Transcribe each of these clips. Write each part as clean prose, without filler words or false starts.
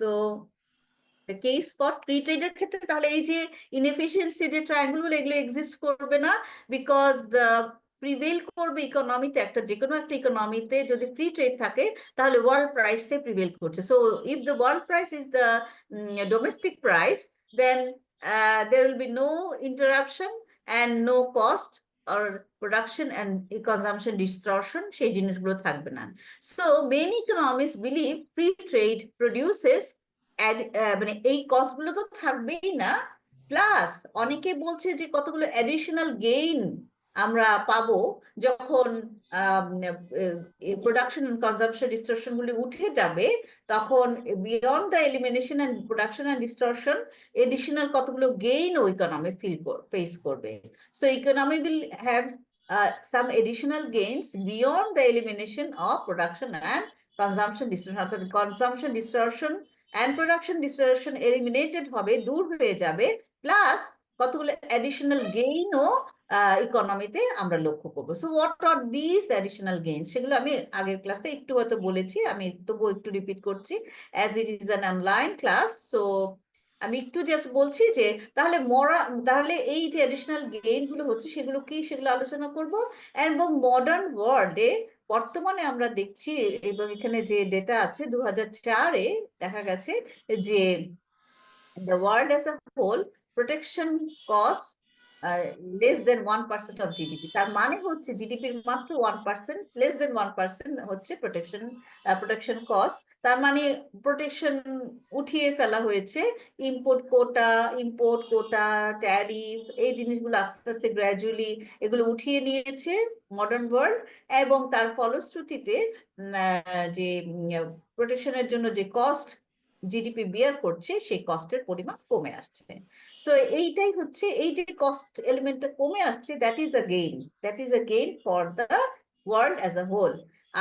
তো case for free ট্রেডের ক্ষেত্রে তাহলে এই যে ইনএফিসিয়েন্সি যে ট্রায়াঙ্গেল গুলো এগুলো এক্সিস্ট করবে না, বিকজ দ্য প্রিভেল করবে ইকোনমিতে, একটা যে কোনো একটা ইকোনমিতে যদি ফ্রি ট্রেড থাকে তাহলে ওয়ার্ল্ড প্রাইসটাই প্রিভেল করছে। So if the world price is the domestic price, then there will be no interruption and no cost or production and consumption distortion, সেই জিনিসগুলো থাকবে না। So many economists believe free trade produces মানে এই cost গুলো তো থাকবেই না, প্লাস অনেকে বলছে যে কতগুলো অ্যাডিশনাল গেইন আমরা পাবো যখন প্রোডাকশন এন্ড কনজাম্পশন ডিস্টরশন গুলি উঠে যাবে, তখন beyond the elimination and production and distortion additional কতগুলো গেইন ও ইকোনমি ফেস করবে। So economy will have some additional gains beyond the elimination of production and consumption distortion, অর্থাৎ consumption distortion and production distortion eliminated হবে, দূর হয়ে যাবে, plus কতগুলো additional গেইনও ইকোনমিতে আমরা লক্ষ্য করবো। So what are this additional gains, সেগুলো আমি আগের ক্লাসে একটু হয়তো বলেছি, আমি তবুও একটু রিপিট করছি as it is an online class. So আমি একটু জাস্ট বলছি যে তাহলে এই যে অ্যাডিশনাল গেইন গুলো হচ্ছে সেগুলো কি, সেগুলো আলোচনা করব। এবং মডার্ন ওয়ার্ল্ডে বর্তমানে আমরা দেখছি, এবং এখানে যে ডেটা আছে 2004-এ দেখা গেছে যে the world as a whole protection costs less than 1% of GDP, তার মানে হচ্ছে জিডিপির মাত্র 1%, less than 1% হচ্ছে প্রোটেকশন কস্ট। তার মানে প্রোটেকশন উঠিয়ে ফেলা হয়েছে। ইম্পোর্ট কোটা ট্যারিফ এই জিনিসগুলো আস্তে আস্তে গ্র্যাজুয়ালি এগুলো উঠিয়ে নিয়েছে মডার্ন ওয়ার্ল্ড, এবং তার ফলশ্রুতিতে যে প্রোটেকশনের জন্য যে কস্ট জিডিপি বিয়ার করছে সেই কস্টের পরিমাণ কমে আসছে। সো এইটাই হচ্ছে, এই যে কস্ট এলিমেন্টটা কমে আসছে, that is a gain for the world as a whole.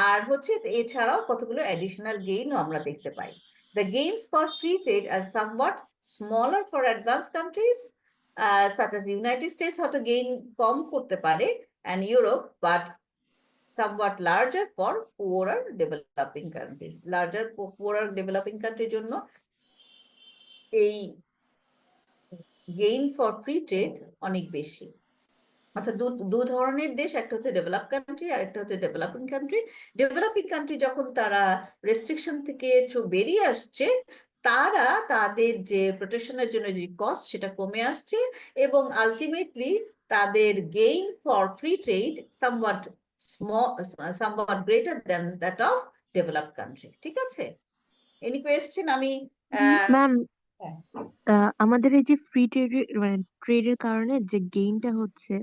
আর হচ্ছে এছাড়াও কতগুলো অ্যাডিশনাল গেইনও আমরা দেখতে পাই। The gains for free trade are somewhat smaller for advance countries such as United States, হয়তো গেইন কম করতে পারে, and Europe, but somewhat larger for poorer developing countries. Poorer developing countries জন্য এই গেইন ফর ফ্রি ট্রেড অনেক বেশি। অর্থাৎ দু ধরনের দেশ, একটা হচ্ছে ডেভেলপ কান্ট্রি আর একটা হচ্ছে ডেভেলপিং কান্ট্রি। ডেভেলপিং কান্ট্রি যখন তারা রেস্ট্রিকশন থেকে বেরিয়ে আসছে, তারা তাদের যে প্রোটেকশনের জন্য যে কস্ট সেটা কমে আসছে, এবং আলটিমেটলি তাদের gain for free trade somewhat greater than that of developed country। ঠিক আছে, এনি কোয়েশ্চেন? আমি ম্যাম, হ্যাঁ। আমাদের এই যে ফ্রি ট্রেডের কারণে যে গেইনটা হচ্ছে,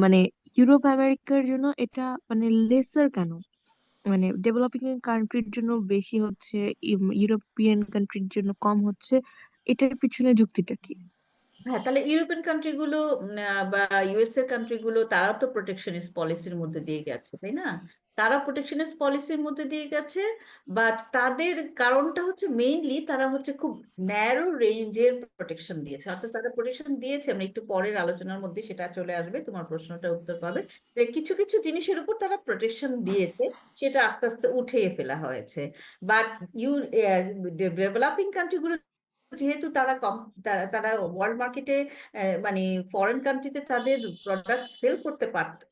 মানে ইউরোপ আমেরিকার জন্য এটা মানে লেসার কেন? মানে ডেভেলপিং কান্ট্রির জন্য বেশি হচ্ছে, ইউরোপিয়ান কান্ট্রির জন্য কম হচ্ছে, এটার পিছনে যুক্তিটা কি? হ্যাঁ, তাহলে ইউরোপিয়ান কান্ট্রি গুলো বা ইউএস এর কান্ট্রি গুলো, তারা তো প্রোটেকশনিস্ট পলিসির মধ্যে দিয়ে গেছে, তাই না? তারা প্রোটেকশনিস্ট পলিসির মধ্যে দিয়ে গেছে, বাট তাদের কারণটা হচ্ছে মেইনলি তারা হচ্ছে খুব ন্যারো রেঞ্জের প্রোটেকশন দিয়েছে। অর্থাৎ তারা প্রোটেকশন দিয়েছে, আমরা একটু পরের আলোচনার মধ্যে সেটা চলে আসবে, তোমার প্রশ্নটা উত্তর পাবে, যে কিছু কিছু জিনিসের উপর তারা প্রোটেকশন দিয়েছে, সেটা আস্তে আস্তে উঠিয়ে ফেলা হয়েছে। বাট ইউ ডেভেলপিং কান্ট্রিগুলো যেহেতু তারা কম, তারা ওয়ার্ল্ড মার্কেটে মানে ফরেন কান্ট্রিতে তাদের প্রোডাক্ট সেল করতে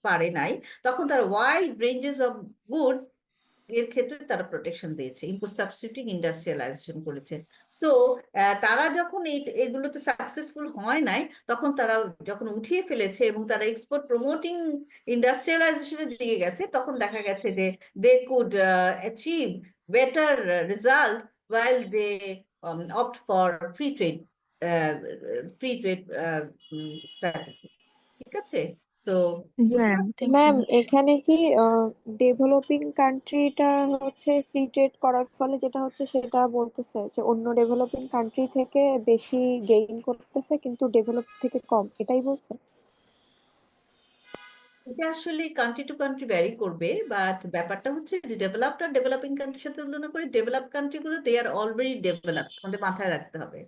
পারে নাই, তখন তারা ওয়াইড রেঞ্জেস অফ গুড এর ক্ষেত্রে তারা প্রোটেকশন দিয়েছে, ইম্পোর্ট সাবস্টিটিউটিং ইন্ডাস্ট্রিয়ালাইজেশন করেছে। সো তারা যখন এগুলোতে সাকসেসফুল হয় নাই, তখন তারা যখন উঠিয়ে ফেলেছে এবং তারা এক্সপোর্ট প্রমোটিং ইন্ডাস্ট্রিয়ালাইজেশনের দিকে গেছে, তখন দেখা গেছে যে they could achieve better result while they opt for uh, free trade strategy। ঠিক আছে, সো জি ma'am, thank you ma'am, so much. এখানে কি ডেভেলপিং কান্ট্রিটা হচ্ছে ফ্রি ট্রেড করার ফলে যেটা হচ্ছে সেটা বলতেছে যে অন্য ডেভেলপিং কান্ট্রি থেকে বেশি গেইন করতেছে কিন্তু ডেভেলপ থেকে কম, এটাই বলছে? এটা আসলে কান্ট্রি টু কান্ট্রি ভ্যারি করবে, বাট ব্যাপারটা হচ্ছে যে ডেভেলপড আর ডেভেলপিং কান্ট্রির সাথে তুলনা করে ডেভেলপ কান্ট্রিগুলো দে আর অলরেডি ডেভেলপড, আমাদের মাথায় রাখতে হবে।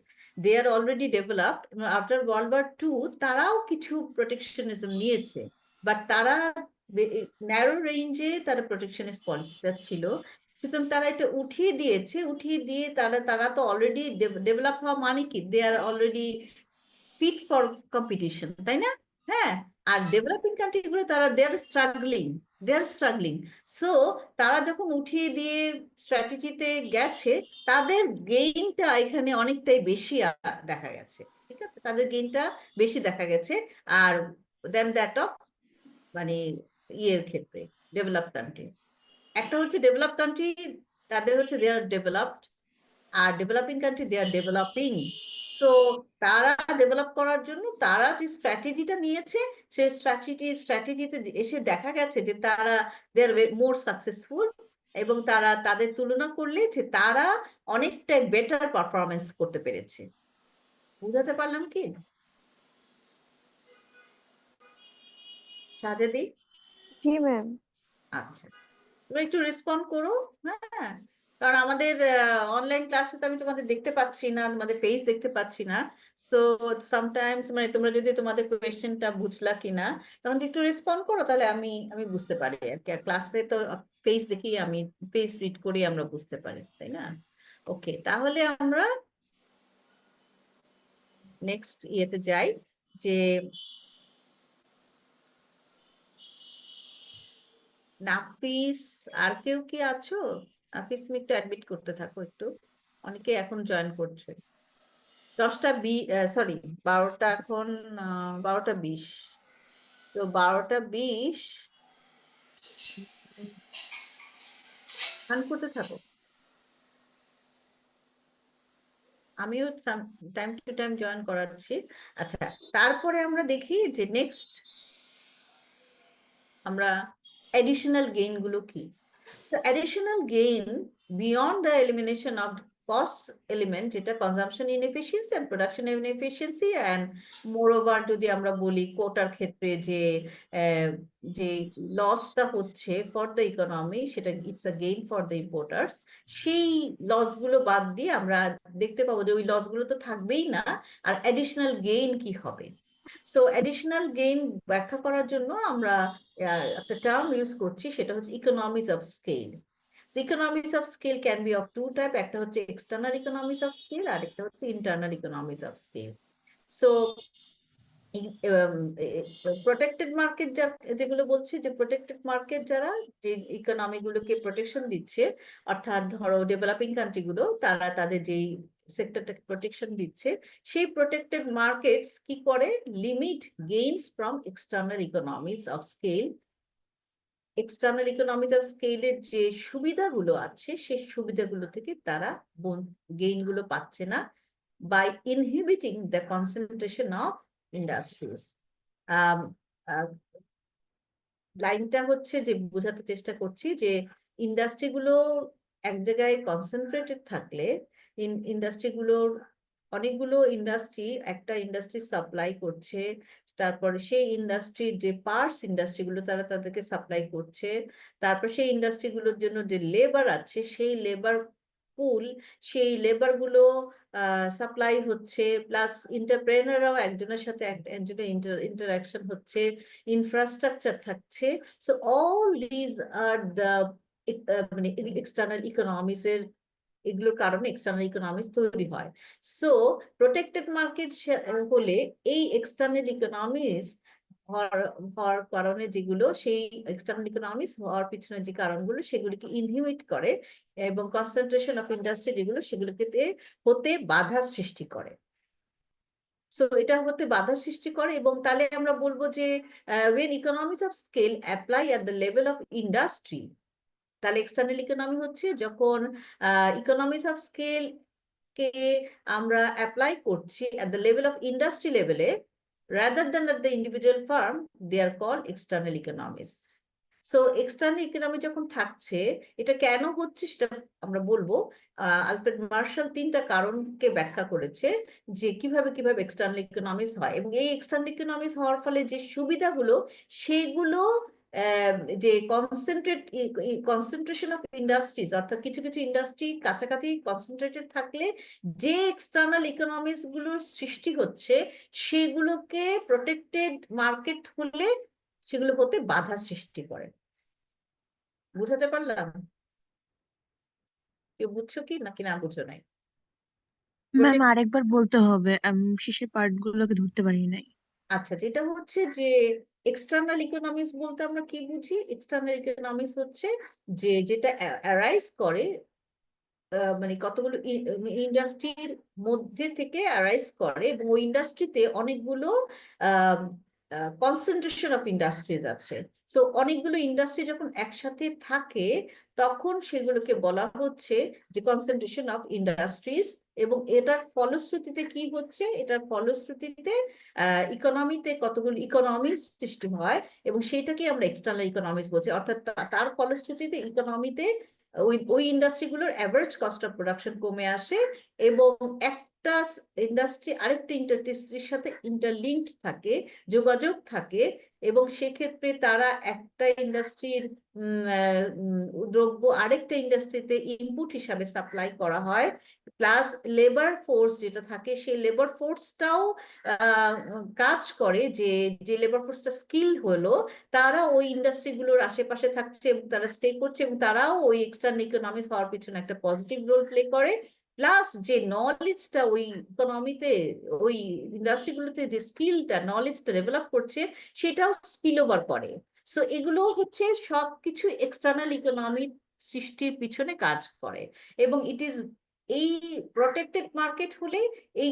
They are already developed. After world war 2 তারাও কিছু প্রোটেকশনিজম নিয়েছে, বাট তারা ন্যারো রেঞ্জে তারা প্রোটেকশনিস্ট পলিসিটা ছিল। সুতরাং তারা এটা উঠিয়ে দিয়েছে, উঠিয়ে দিয়ে তারা তারা তো অলরেডি ডেভেলপ হওয়া মানে কি, দে are already fit for competition, তাই না? হ্যাঁ। আর ডেভেলপিং কান্ট্রিগুলো তারা দে আর স্ট্রাগলিং। সো তারা যখন উঠিয়ে দিয়ে স্ট্র্যাটেজিতে গেছে, তাদের গেইনটা এখানে অনেকটাই বেশি দেখা গেছে। ঠিক আছে, তাদের গেইনটা বেশি দেখা গেছে আর দেন দ্যাট অফ মানে ইয়ের ক্ষেত্রে, ডেভেলপ কান্ট্রি। একটা হচ্ছে ডেভেলপ কান্ট্রি, তাদের হচ্ছে দে আর ডেভেলপড, আর developing country they are developing. So তারা ডেভেলপ করার জন্য তারা যে স্ট্র্যাটেজিটা নিয়েছে, সেই স্ট্র্যাটেজিতে এসে দেখা গেছে যে তারা দে আর মোর সাকসেসফুল, এবং তারা তাদের তুলনা করলে যে তারা অনেকটাই বেটার পারফরমেন্স করতে পেরেছে। বুঝাতে পারলাম কি শাহজাদি? জি ম্যাম। আচ্ছা, তোমরা একটু রেসপন্ড করো। হ্যাঁ, কারণ আমাদের অনলাইন ক্লাসে তো আমি তোমাদের দেখতে পাচ্ছি না, তোমাদের পেজ দেখতে পাচ্ছি না। সো সামটাইমস মানে তোমরা যদি তোমাদের কোয়েশ্চেনটা বুঝলা কিনা তখন যদি একটু রেসপন্ড করো, তাহলে আমি আমি বুঝতে পারি আর কি। ক্লাসে তো পেজ দেখি, আমি পেজ রিড করি, আমরা বুঝতে পারি, তাই না? ওকে, তাহলে আমরা নেক্সট ইয়েতে যাই, যে নাফিস, আর কেউ কি আছো? নাফিস, তুমি একটু অ্যাডমিট করতে থাকো একটু, অনেকে এখন জয়েন করছে। 10টা 20, সরি 12টা এখন, 12টা 20। তো 12টা 20 গান করতে থাকো, আমিও টাইম টু টাইম জয়েন করাচ্ছি। আচ্ছা, তারপরে আমরা দেখি যে নেক্সট আমরা অ্যাডিশনাল গেইন গুলো কি। So additional gain beyond the elimination of cost element, যেটা consumption inefficiency and production inefficiency, and moreover যদি আমরা বলি কোটার ক্ষেত্রে যে যে লসটা হচ্ছে ফর দ্য ইকোনমি, সেটা it's a gain for the importers. সেই লসগুলো বাদ দিয়ে আমরা দেখতে পাবো যে ওই লসগুলো তো থাকবেই না, আর অ্যাডিশনাল গেইন কি হবে। সো অ্যাডিশনাল গেইন ব্যাখ্যা করার জন্য আমরা একটা টার্ম ইউজ করছি, সেটা হচ্ছে economies of scale. Economies of scale can be of two type, একটা হচ্ছে এক্সটার্নাল ইকোনমিজ অফ স্কেল, আর একটা হচ্ছে internal economies of scale. So protected market যেগুলো বলছি, যে প্রোটেক্টেড মার্কেট যারা যে ইকোনমি গুলোকে প্রোটেকশন দিচ্ছে, অর্থাৎ ধরো ডেভেলপিং কান্ট্রি গুলো তারা তাদের যেই সেক্টরটাকে প্রোটেকশন দিচ্ছে, সেই প্রোটেক্টেড মার্কেটস কি করে, limit gains from external economies of scale. External economies of স্কেলের যে সুবিধাগুলো আছে, সেই সুবিধাগুলো থেকে তারা গেইন গুলো পাচ্ছে না, by inhibiting the concentration of industries. লাইনটা হচ্ছে যে বোঝাতে চেষ্টা করছি যে ইন্ডাস্ট্রিগুলো এক জায়গায় কনসেন্ট্রেটেড থাকলে, ইন্ডাস্ট্রিগুলোর অনেকগুলো ইন্ডাস্ট্রি একটা ইন্ডাস্ট্রি সাপ্লাই করছে, তারপর সেই ইন্ডাস্ট্রির যে পার্টস ইন্ডাস্ট্রিগুলো তারা তাদেরকে সাপ্লাই করছে, তারপর সেই ইন্ডাস্ট্রিগুলোর জন্য যে লেবার আছে, সেই লেবার পুল, সেই লেবার গুলো সাপ্লাই হচ্ছে, প্লাস এন্টারপ্রেনাররাও একজনের সাথে একজনের ইন্টারাকশন হচ্ছে, ইনফ্রাস্ট্রাকচার থাকছে। So all these are the মানে এক্সটার্নাল ইকোনমিক্স এর, এগুলোর কারণে এক্সটার্নাল ইকোনমিক্স তৈরি হয়। সো প্রোটেক্টেড মার্কেট হলে এই এক্সটার্নাল ইকোনমিক্স হওয়ার কারণে যেগুলো, সেই এক্সটার্নাল ইকোনমিক্স হওয়ার পিছনে যে কারণগুলো সেগুলিকে ইনহিবিট করে, এবং কনসেন্ট্রেশন অফ ইন্ডাস্ট্রি যেগুলো সেগুলোকে হতে বাধা সৃষ্টি করে। সো এটা হতে বাধা সৃষ্টি করে, এবং তাহলে আমরা বলবো যে when economies of scale apply at the level of industry, তাহলে এক্সটার্নাল ইকোনমি হচ্ছে যখন ইকোনমিস অফ স্কেল কে আমরা অ্যাপ্লাই করছি at the level of industry লেভেলে, rather than at the individual firm, they are called external economies. So external economy যখন থাকছে, এটা কেন হচ্ছে সেটা আমরা বলবো। আলফ্রেড মার্শাল 3টা কারণকে ব্যাখ্যা করেছে যে কিভাবে কিভাবে এক্সটার্নাল ইকোনমিক্স হয়, এবং এই এক্সটার্নাল ইকোনমিক্স হওয়ার ফলে যে সুবিধাগুলো, সেগুলো যে কনসেন্ট্রেশন অফ ইন্ডাস্ট্রিজ, অর্থাৎ কিছু কিছু ইন্ডাস্ট্রি কাছাকাছি কনসেন্ট্রেটেড থাকলে যে এক্সটার্নাল ইকোনমিক্স গুলোর সৃষ্টি হচ্ছে, সেগুলোকে প্রোটেক্টেড মার্কেট হলে সেগুলো হতে বাধা সৃষ্টি করে। বুঝাতে পারলাম? কেউ বুঝছো কি নাকি না বুঝো নাই? ম্যাম Protect- আরেকবার বলতে হবে, আমি শেষের পার্ট গুলোকে ধরতে পারি নাই। আচ্ছা, যেটা হচ্ছে যে এক্সটার্নাল ইকোনমিক্স বলতে আমরা কি বুঝি? এক্সটার্নাল ইকোনমিক্স হচ্ছে যে যেটা অ্যারাইজ করে মানে কতগুলো ইন্ডাস্ট্রির মধ্যে থেকে অ্যারাইজ করে, এবং ওই ইন্ডাস্ট্রিতে অনেকগুলো কনসেন্ট্রেশন অফ ইন্ডাস্ট্রিজ আছে। সো অনেকগুলো ইন্ডাস্ট্রি যখন একসাথে থাকে তখন সেগুলোকে বলা হচ্ছে যে কনসেন্ট্রেশন অফ ইন্ডাস্ট্রিজ। এবং এটার ফলশ্রুতিতে কি হচ্ছে? এটার ফলশ্রুতিতে ইকোনমিতে কতগুলো ইকোনমিক্স সৃষ্টি হয়, এবং সেটাকে আমরা এক্সটার্নাল ইকোনমিক্স বলছি। অর্থাৎ তার ফলশ্রুতিতে ইকোনমিতে ওই ওই ইন্ডাস্ট্রিগুলোর অ্যাভারেজ কস্ট অফ প্রোডাকশন কমে আসে, এবং একটা ইন্ডাস্ট্রি আরেকটা ইন্ডাস্ট্রির সাথে ইন্টারলিঙ্কড থাকে, যোগাযোগ থাকে, এবং সেক্ষেত্রে তারা একটা ইন্ডাস্ট্রির দ্রব্য আরেকটা ইন্ডাস্ট্রিতে ইনপুট হিসাবে সাপ্লাই করা হয়, প্লাস লেবার ফোর্স যেটা থাকে সেই লেবার ফোর্সটাও কাজ করে, যে যে লেবার ফোর্সটা স্কিল হলো তারা ওই ইন্ডাস্ট্রিগুলোর আশেপাশে থাকছে এবং তারা স্টে করছে, এবং তারাও ওই এক্সটার্নাল ইকোনমিক্স হওয়ার পিছনে একটা পজিটিভ রোল প্লে করে। প্লাস যে নলেজটা ওই ইকোনমিতে ওই ইন্ডাস্ট্রিগুলোতে যে স্কিলটা নলেজটা ডেভেলপ করছে সেটাও স্পিল ওভার করে। সো এগুলো হচ্ছে সবকিছু এক্সটার্নাল ইকোনমি সৃষ্টির পিছনে কাজ করে, এবং ইট ইজ এই প্রোটেক্টেড মার্কেট হলে এই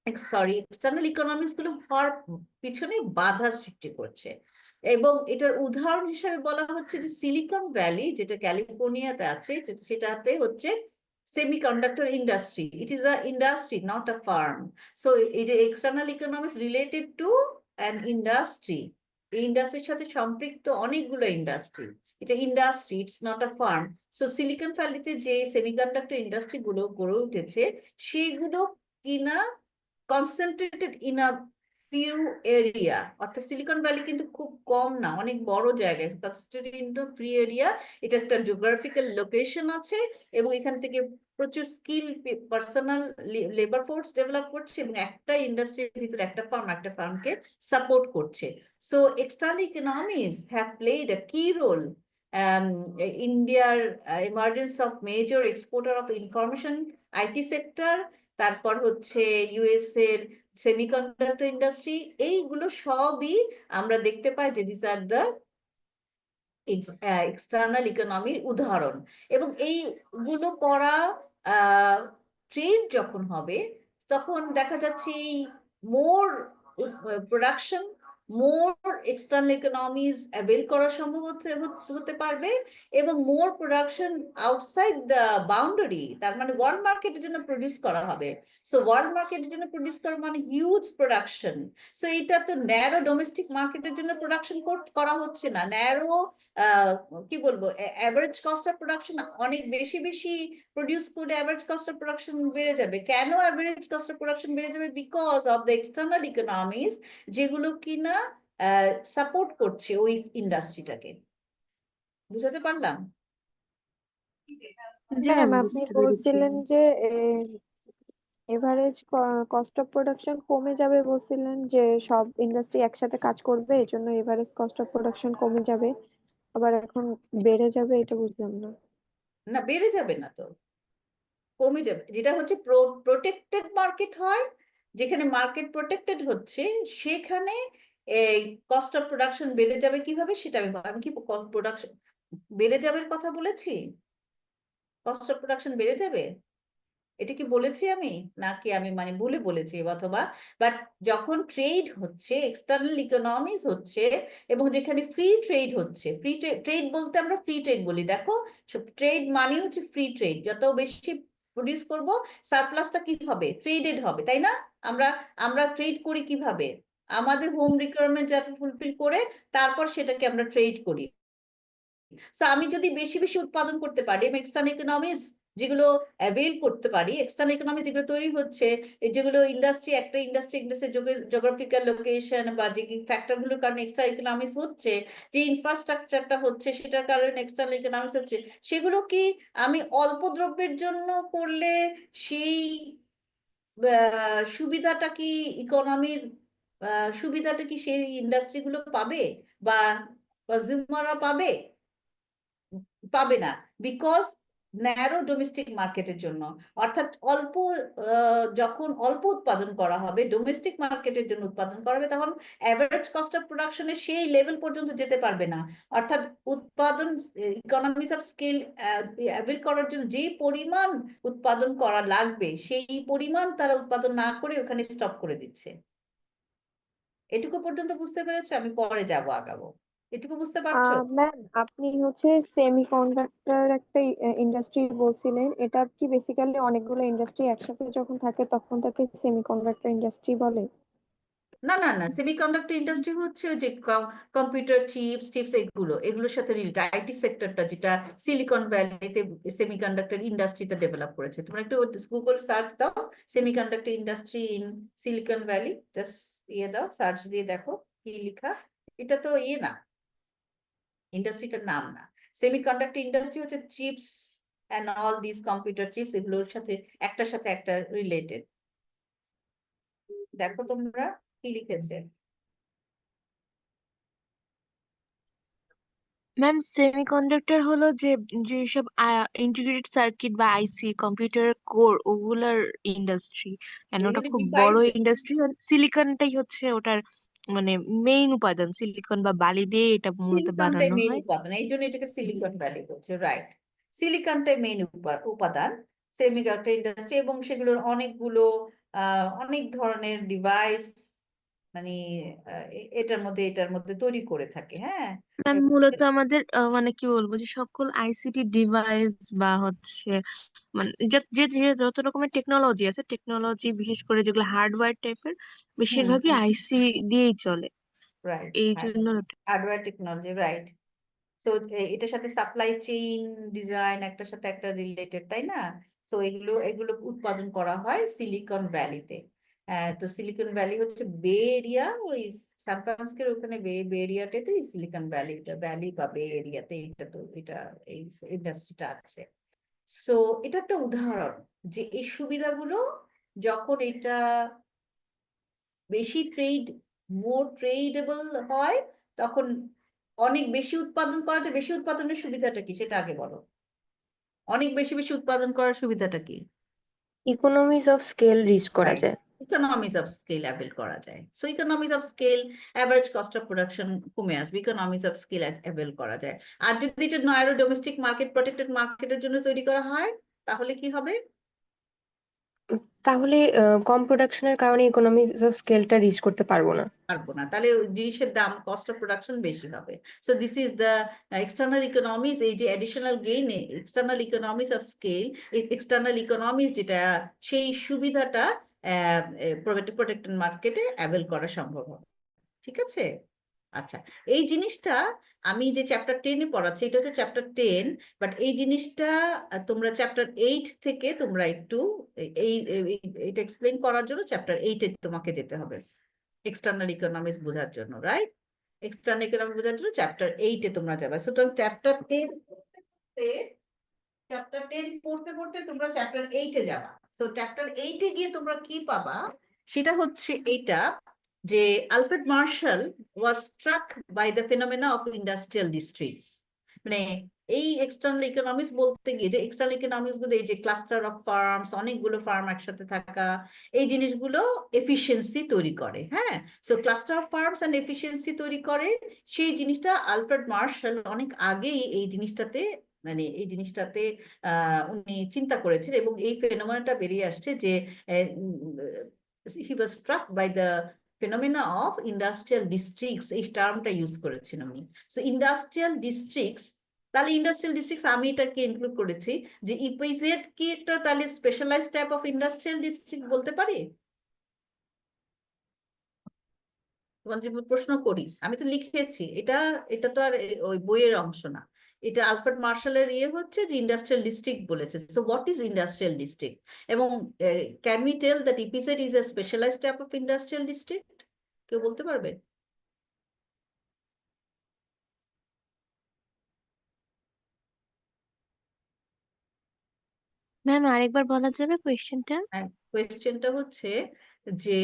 এক্সটার্নাল ইকোনমিক্স গুলো হওয়ার পিছনে বাধা সৃষ্টি করছে। এবং এটার উদাহরণ হিসেবে বলা হচ্ছে যে সিলিকন ভ্যালি যেটা ক্যালিফোর্নিয়াতে আছে, সেটাতে হচ্ছে semiconductor industry. It is a industry, not a firm. So এই যে external economics related to an industry, এই ইন্ডাস্ট্রির সাথে সম্পৃক্ত অনেকগুলো ইন্ডাস্ট্রি। এটা industry, it's not a firm. So Silicon ভ্যালিতে যে সেমিকন্ডাক্টর ইন্ডাস্ট্রি গুলো গড়ে উঠেছে সেগুলো কিনা concentrated in a few area. অর্থাৎ সিলিকন ভ্যালি কিন্তু খুব কম না, অনেক বড় জায়গায় কনসেন্ট্রেটেড ইন ফ্রি এরিয়া। এটা একটা জিওগ্রাফিক্যাল লোকেশন আছে, এবং এখান থেকে প্রচুর skill personal labour force develop করছে, এবং একটা ইন্ডাস্ট্রির ভিতরে একটা ফার্মকে সাপোর্ট করছে। So external economies have played a কি রোল ইন্ডিয়ার emergence of major exporter of information IT sector, তারপর হচ্ছে ইউএস এর সেমিকন্ডাক্টর ইন্ডাস্ট্রি। এইগুলো সবই আমরা দেখতে পাই যে দিস আর দ্য এক্সটার্নাল ইকোনমির উদাহরণ। এবং এইগুলো করা ট্রেড যখন হবে তখন দেখা যাচ্ছে এই মোর প্রোডাকশন, মোর এক্সটার্নাল ইকোনমিজ অ্যাভেল করা সম্ভব হতে পারবে, এবং মোর প্রোডাকশন আউটসাইড দ্য বাউন্ডারি, তার মানে ওয়ার্ল্ড মার্কেটের জন্য প্রডিউস করা হবে। সো ওয়ার্ল্ড মার্কেটের জন্য প্রডিউস করা মানে হিউজ প্রোডাকশন। সো এটা তো ন্যারো ডোমেস্টিক মার্কেটের জন্য প্রোডাকশন করা হচ্ছে না, ন্যারো কি বলবো অ্যাভারেজ কস্ট অফ প্রোডাকশন অনেক বেশি বেশি প্রডিউস করে অ্যাভারেজ কস্ট অফ প্রোডাকশন বেড়ে যাবে। কেন অ্যাভারেজ কস্ট অফ প্রোডাকশন বেড়ে যাবে? Because of the external economies যেগুলো কিনা সাপোর্ট করছে ওই ইন্ডাস্ট্রিটাকে। বুঝাতে পারলাম? জি ম্যাম ম্যাম, আপনি বুঝতে পেরেছি। বলছিলেন যে এভারেজ কস্ট অফ প্রোডাকশন কমে যাবে, বলছিলেন যে সব ইন্ডাস্ট্রি একসাথে কাজ করবে এই জন্য এভারেজ কস্ট অফ প্রোডাকশন কমে যাবে, আবার এখন বেড়ে যাবে, এটা বুঝলাম না। না, বেড়ে যাবে না তো, কমে যাবে। যেটা হচ্ছে প্রোটেক্টেড মার্কেট হয়, যেখানে মার্কেট প্রোটেক্টেড হচ্ছে সেখানে এই কস্ট অফ প্রোডাকশন বেড়ে যাবে কিভাবে সেটা আমি কি প্রোডাকশন বেড়ে যাবে কথা বলেছি? কস্ট অফ প্রোডাকশন বেড়ে যাবে এটা কি বলেছি আমি, নাকি আমি মানে ভুলে বলেছি? অথবা বাট যখন ট্রেড হচ্ছে, এক্সটার্নাল ইকোনমিজ হচ্ছে, এবং যেখানে ফ্রি ট্রেড হচ্ছে, ফ্রি ট্রেড বলতে আমরা ফ্রি ট্রেড বলি। দেখো, ট্রেড মানে হচ্ছে ফ্রি ট্রেড। যত বেশি প্রডিউস করব সারপ্লাসটা কি হবে? ট্রেডেড হবে, তাই না? আমরা আমরা ট্রেড করি কিভাবে? আমাদের হোম রিকোয়ারমেন্ট যাতে ফুলফিল করে তারপর সেটাকে আমরা ট্রেড করি। সো আমি যদি বেশি বেশি উৎপাদন করতে পারি, এক্সটার্নাল ইকোনমিজ যেগুলো অ্যাভেল করতে পারি, এক্সটার্নাল ইকোনমি যেগুলো তৈরি হচ্ছে, যেগুলো ইন্ডাস্ট্রি একটা ইন্ডাস্ট্রি জিওগ্রাফিক্যাল লোকেশন বা যে ফ্যাক্টর গুলোর কারণে এক্সটার্নাল ইকোনমিক্স হচ্ছে, যে ইনফ্রাস্ট্রাকচারটা হচ্ছে সেটার কারণে এক্সটার্নাল ইকোনমিক্স হচ্ছে, সেগুলো কি আমি অল্প দ্রব্যের জন্য করলে সেই সুবিধাটা কি ইকোনমির সুবিধাটা কি সেই ইন্ডাস্ট্রি গুলো পাবে বা কনজিউমাররা পাবে? পাবে না। বিকজ ন্যারো ডোমেস্টিক মার্কেটের জন্য, অর্থাৎ অল্প যখন অল্প উৎপাদন করা হবে ডোমেস্টিক মার্কেটের জন্য উৎপাদন করা হবে, তখন অ্যাভারেজ কস্ট অফ প্রোডাকশনের সেই লেভেল পর্যন্ত যেতে পারবে না। অর্থাৎ উৎপাদন ইকোনমিজ অফ স্কেল অ্যাভেল করার জন্য যে পরিমাণ উৎপাদন করা লাগবে সেই পরিমাণ তারা উৎপাদন না করে ওখানে স্টপ করে দিচ্ছে। এটুকু পর্যন্ত বুঝতে পেরেছো? আমি পরে আগাবো। এটুকু বুঝতে পারছো? ম্যাম, আপনি সেমিকন্ডাক্টর একটা ইন্ডাস্ট্রি বলছিলেন, এটা কি বেসিক্যালি অনেকগুলো ইন্ডাস্ট্রি একসাথে যখন থাকে তখন তাকে সেমিকন্ডাক্টর ইন্ডাস্ট্রি বলে? না না না, সেমিকন্ডাক্টর ইন্ডাস্ট্রি হচ্ছে ওই যে কম্পিউটার চিপস টিপস এগুলোর সাথে রিলেটেড আইটি সেক্টরটা, যেটা সিলিকন ভ্যালিতে সেমিকন্ডাক্টর ইন্ডাস্ট্রিতে ডেভেলপ করেছে। তোমরা একটু গুগল সার্চ দাও, semiconductor industry in Silicon Valley, just দাও, সার্চ দিয়ে দেখো কি লেখা। এটা তো না, ইন্ডাস্ট্রিটার নাম না। সেমিকন্ডাক্টর ইন্ডাস্ট্রি হচ্ছে chips and all this computer chips, এগুলোর সাথে একটার সাথে একটা রিলেটেড। দেখো তোমরা কি লিখেছে। ম্যাম, সেমিকন্ডাক্টর হলো যে যেসব ইন্টিগ্রেটেড সার্কিট বা আইসি কম্পিউটার কোর ওগুলার ইন্ডাস্ট্রি, এন্ড ওটা এগুলি খুব বড় ডিভাইস, ইন্ডাস্ট্রি। সিলিকনটাই হচ্ছে ওটার মানে মেইন উপাদান, সিলিকন বা বালি দিয়ে এটা মূলত সিলিকনটাই বানানো মেইন হয়। উপাদান, এই জন্য এটাকে জি। সিলিকন ভ্যালি বলছে, রাইট। সিলিকনটাই মেইন উপাদান সেমিকন্ডাক্টর ইন্ডাস্ট্রি, এবং সেগুলোর অনেকগুলো অনেক ধরনের ডিভাইস মানে এটার মধ্যে তৈরি করে থাকে, হ্যাঁ। ম্যাম, মূলত আমাদের মানে কি বলবো, যে সকল আইসিটি ডিভাইস বা হচ্ছে মানে যে যে যে যত রকমের টেকনোলজি আছে, টেকনোলজি বিশেষ করে যেগুলো হার্ডওয়্যার টাইপের, হুম বেশিরভাগই হুম, আইসি দিয়েই চলে। রাইট, এই হ্যাঁ, জন্য হার্ডওয়্যার টেকনোলজি, রাইট। সো এটার সাথে সাপ্লাই চেইন ডিজাইন একটার সাথে একটা রিলেটেড, তাই না? সো এগুলো এগুলো উৎপাদন করা হয় সিলিকন ভ্যালিতে। তো সিলিকন ভ্যালি হচ্ছে বে এরিয়া, ওই সান ফ্রান্সিসকোর ওখানে বে এরিয়াটাতে সিলিকন ভ্যালি, এটা ভ্যালি বা বে এরিয়াতে এটা এই ইন্ডাস্ট্রিটা আছে। সো এটা একটা উদাহরণ যে এই সুবিধাগুলো যখন এটা বেশি মোর ট্রেডেবল হয়, তখন অনেক বেশি উৎপাদন করা যায়। বেশি উৎপাদনের সুবিধাটা কি সেটা আগে বলো। অনেক বেশি বেশি উৎপাদন করার সুবিধাটা কি? ইকোনমিজ অফ স্কেল রিচ করা রাইট, যায়। ইকোনমিজ অফ স্কেল অ্যাভেল করা যায়। So economies of scale, average cost of production কমে আসবে, ইকোনমিজ অফ স্কেল অ্যাভেল করা যায়। আর যদি এটা নয়রো ডোমেস্টিক মার্কেট, প্রোটেক্টেড মার্কেটের জন্য তৈরি করা হয়, তাহলে কি হবে? তাহলে কম প্রোডাকশনের কারণে ইকোনমিজ অফ স্কেলটা রিচ করতে পারবো না। পারবো না, তাহলে ওই জিনিসের দাম, কস্ট অফ প্রোডাকশন বেশি হবে। So this is the external economies. এই যে additional gain, external economies of scale, external economies যেটা, সেই সুবিধাটা প্রোটেক্টেড মার্কেটে অ্যাভেল করা সম্ভব হবে। ঠিক আছে? আচ্ছা, এই জিনিসটা আমি যে চ্যাপ্টার 10-এ পড়াচ্ছি, এটা হচ্ছে চ্যাপ্টার 10, বাট এই জিনিসটা তোমরা চ্যাপ্টার 8 থেকে তোমরা একটু এটা এক্সপ্লেন করার জন্য চ্যাপ্টার 8-এ তোমাকে যেতে হবে এক্সটার্নাল ইকোনমিক্স বোঝার জন্য, রাইট? এক্সটার্নাল ইকোনমিক্স বোঝার জন্য চ্যাপ্টার 8-এ তোমরা যাবে। সুতরাং চ্যাপ্টার 10 পড়তে পড়তে তোমরা চ্যাপ্টার 8-এ যাবা। তো চ্যাপ্টার 8-এ গিয়ে তোমরা কি পাবা, সেটা হচ্ছে এইটা, যে Alfred Marshall was struck by the phenomena of industrial districts. মানে এই এক্সটার্নাল ইকোনমিক্স বলতে গিয়ে, যে এক্সটার্নাল ইকোনমিক্স গুলো এই যে ক্লাস্টার অফ ফার্মস, অনেকগুলো ফার্ম একসাথে থাকা, এই জিনিসগুলো এফিসিয়েন্সি তৈরি করে, হ্যাঁ। So cluster of firms and efficiency তৈরি করে, সেই জিনিসটা আলফ্রেড মার্শাল অনেক আগেই এই জিনিসটাতে উনি চিন্তা করেছেন, এবং এই ফেনোমেনাটা বেরিয়ে আসছে যে he was struck by the phenomena of industrial districts, এই টার্মটা ইউজ করেছেন উনি। সো ইন্ডাস্ট্রিয়াল ডিস্ট্রিক্টস, তাহলে ইন্ডাস্ট্রিয়াল ডিস্ট্রিক্টস আমি এটাকে ইনক্লুড করেছি, যে ইপিজেড কি একটা তাহলে specialise type of industrial district বলতে পারি? তোমার যে প্রশ্ন করি, আমি তো লিখেছি এটা, এটা তো আর ওই বইয়ের অংশ না। এটা আলফ্রেড মার্শালের হচ্ছে যে ইন্ডাস্ট্রিয়াল ডিস্ট্রিক্ট বলেছে। So what is industrial district, এবং can we tell that EPZ is a specialised type of industrial district? কেউ বলতে পারবে? ম্যাম, আরেকবার বলা যাবে কোয়েশ্চেনটা? কোয়েশ্চেনটা হচ্ছে যে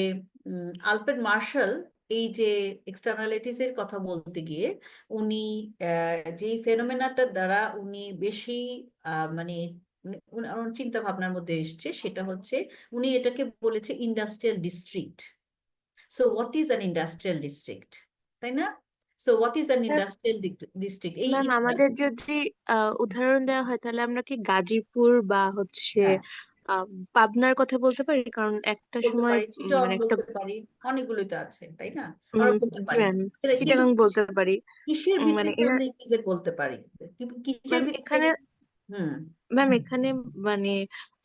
আলফ্রেড মার্শাল এই যে এক্সটার্নালিটিস এর কথা বলতে গিয়ে উনি যেই ফেনোমেনাটার দ্বারা উনি বেশি মানে ওনার চিন্তা ভাবনার মধ্যে এসছে সেটা হচ্ছে উনি এটাকে বলেছে industrial district. So what is an industrial district, তাই না? So what is an industrial district? এই ম্যাম আমাদের যদি উদাহরণ দেওয়া হয় তাহলে আমরা কি গাজীপুর বা হচ্ছে হ্যাঁ, আহ, পাবনার কথা বলতে পারি? কারণ একটা বলতে সময় পারি, চিটগং মানে একটা বলতে পারি, অনেকগুলোই তো আছে, তাই না? আমরা বলতে জি পারি। ম্যাম, কিন্তু চিটাগাং বলতে পারি। কিসের মানে ভিত্তিতে আমরা ইংরেজি বলতে পারি? কিসের ম্যাম ভিত্তিতে? এখানে হুম, এখানে মানে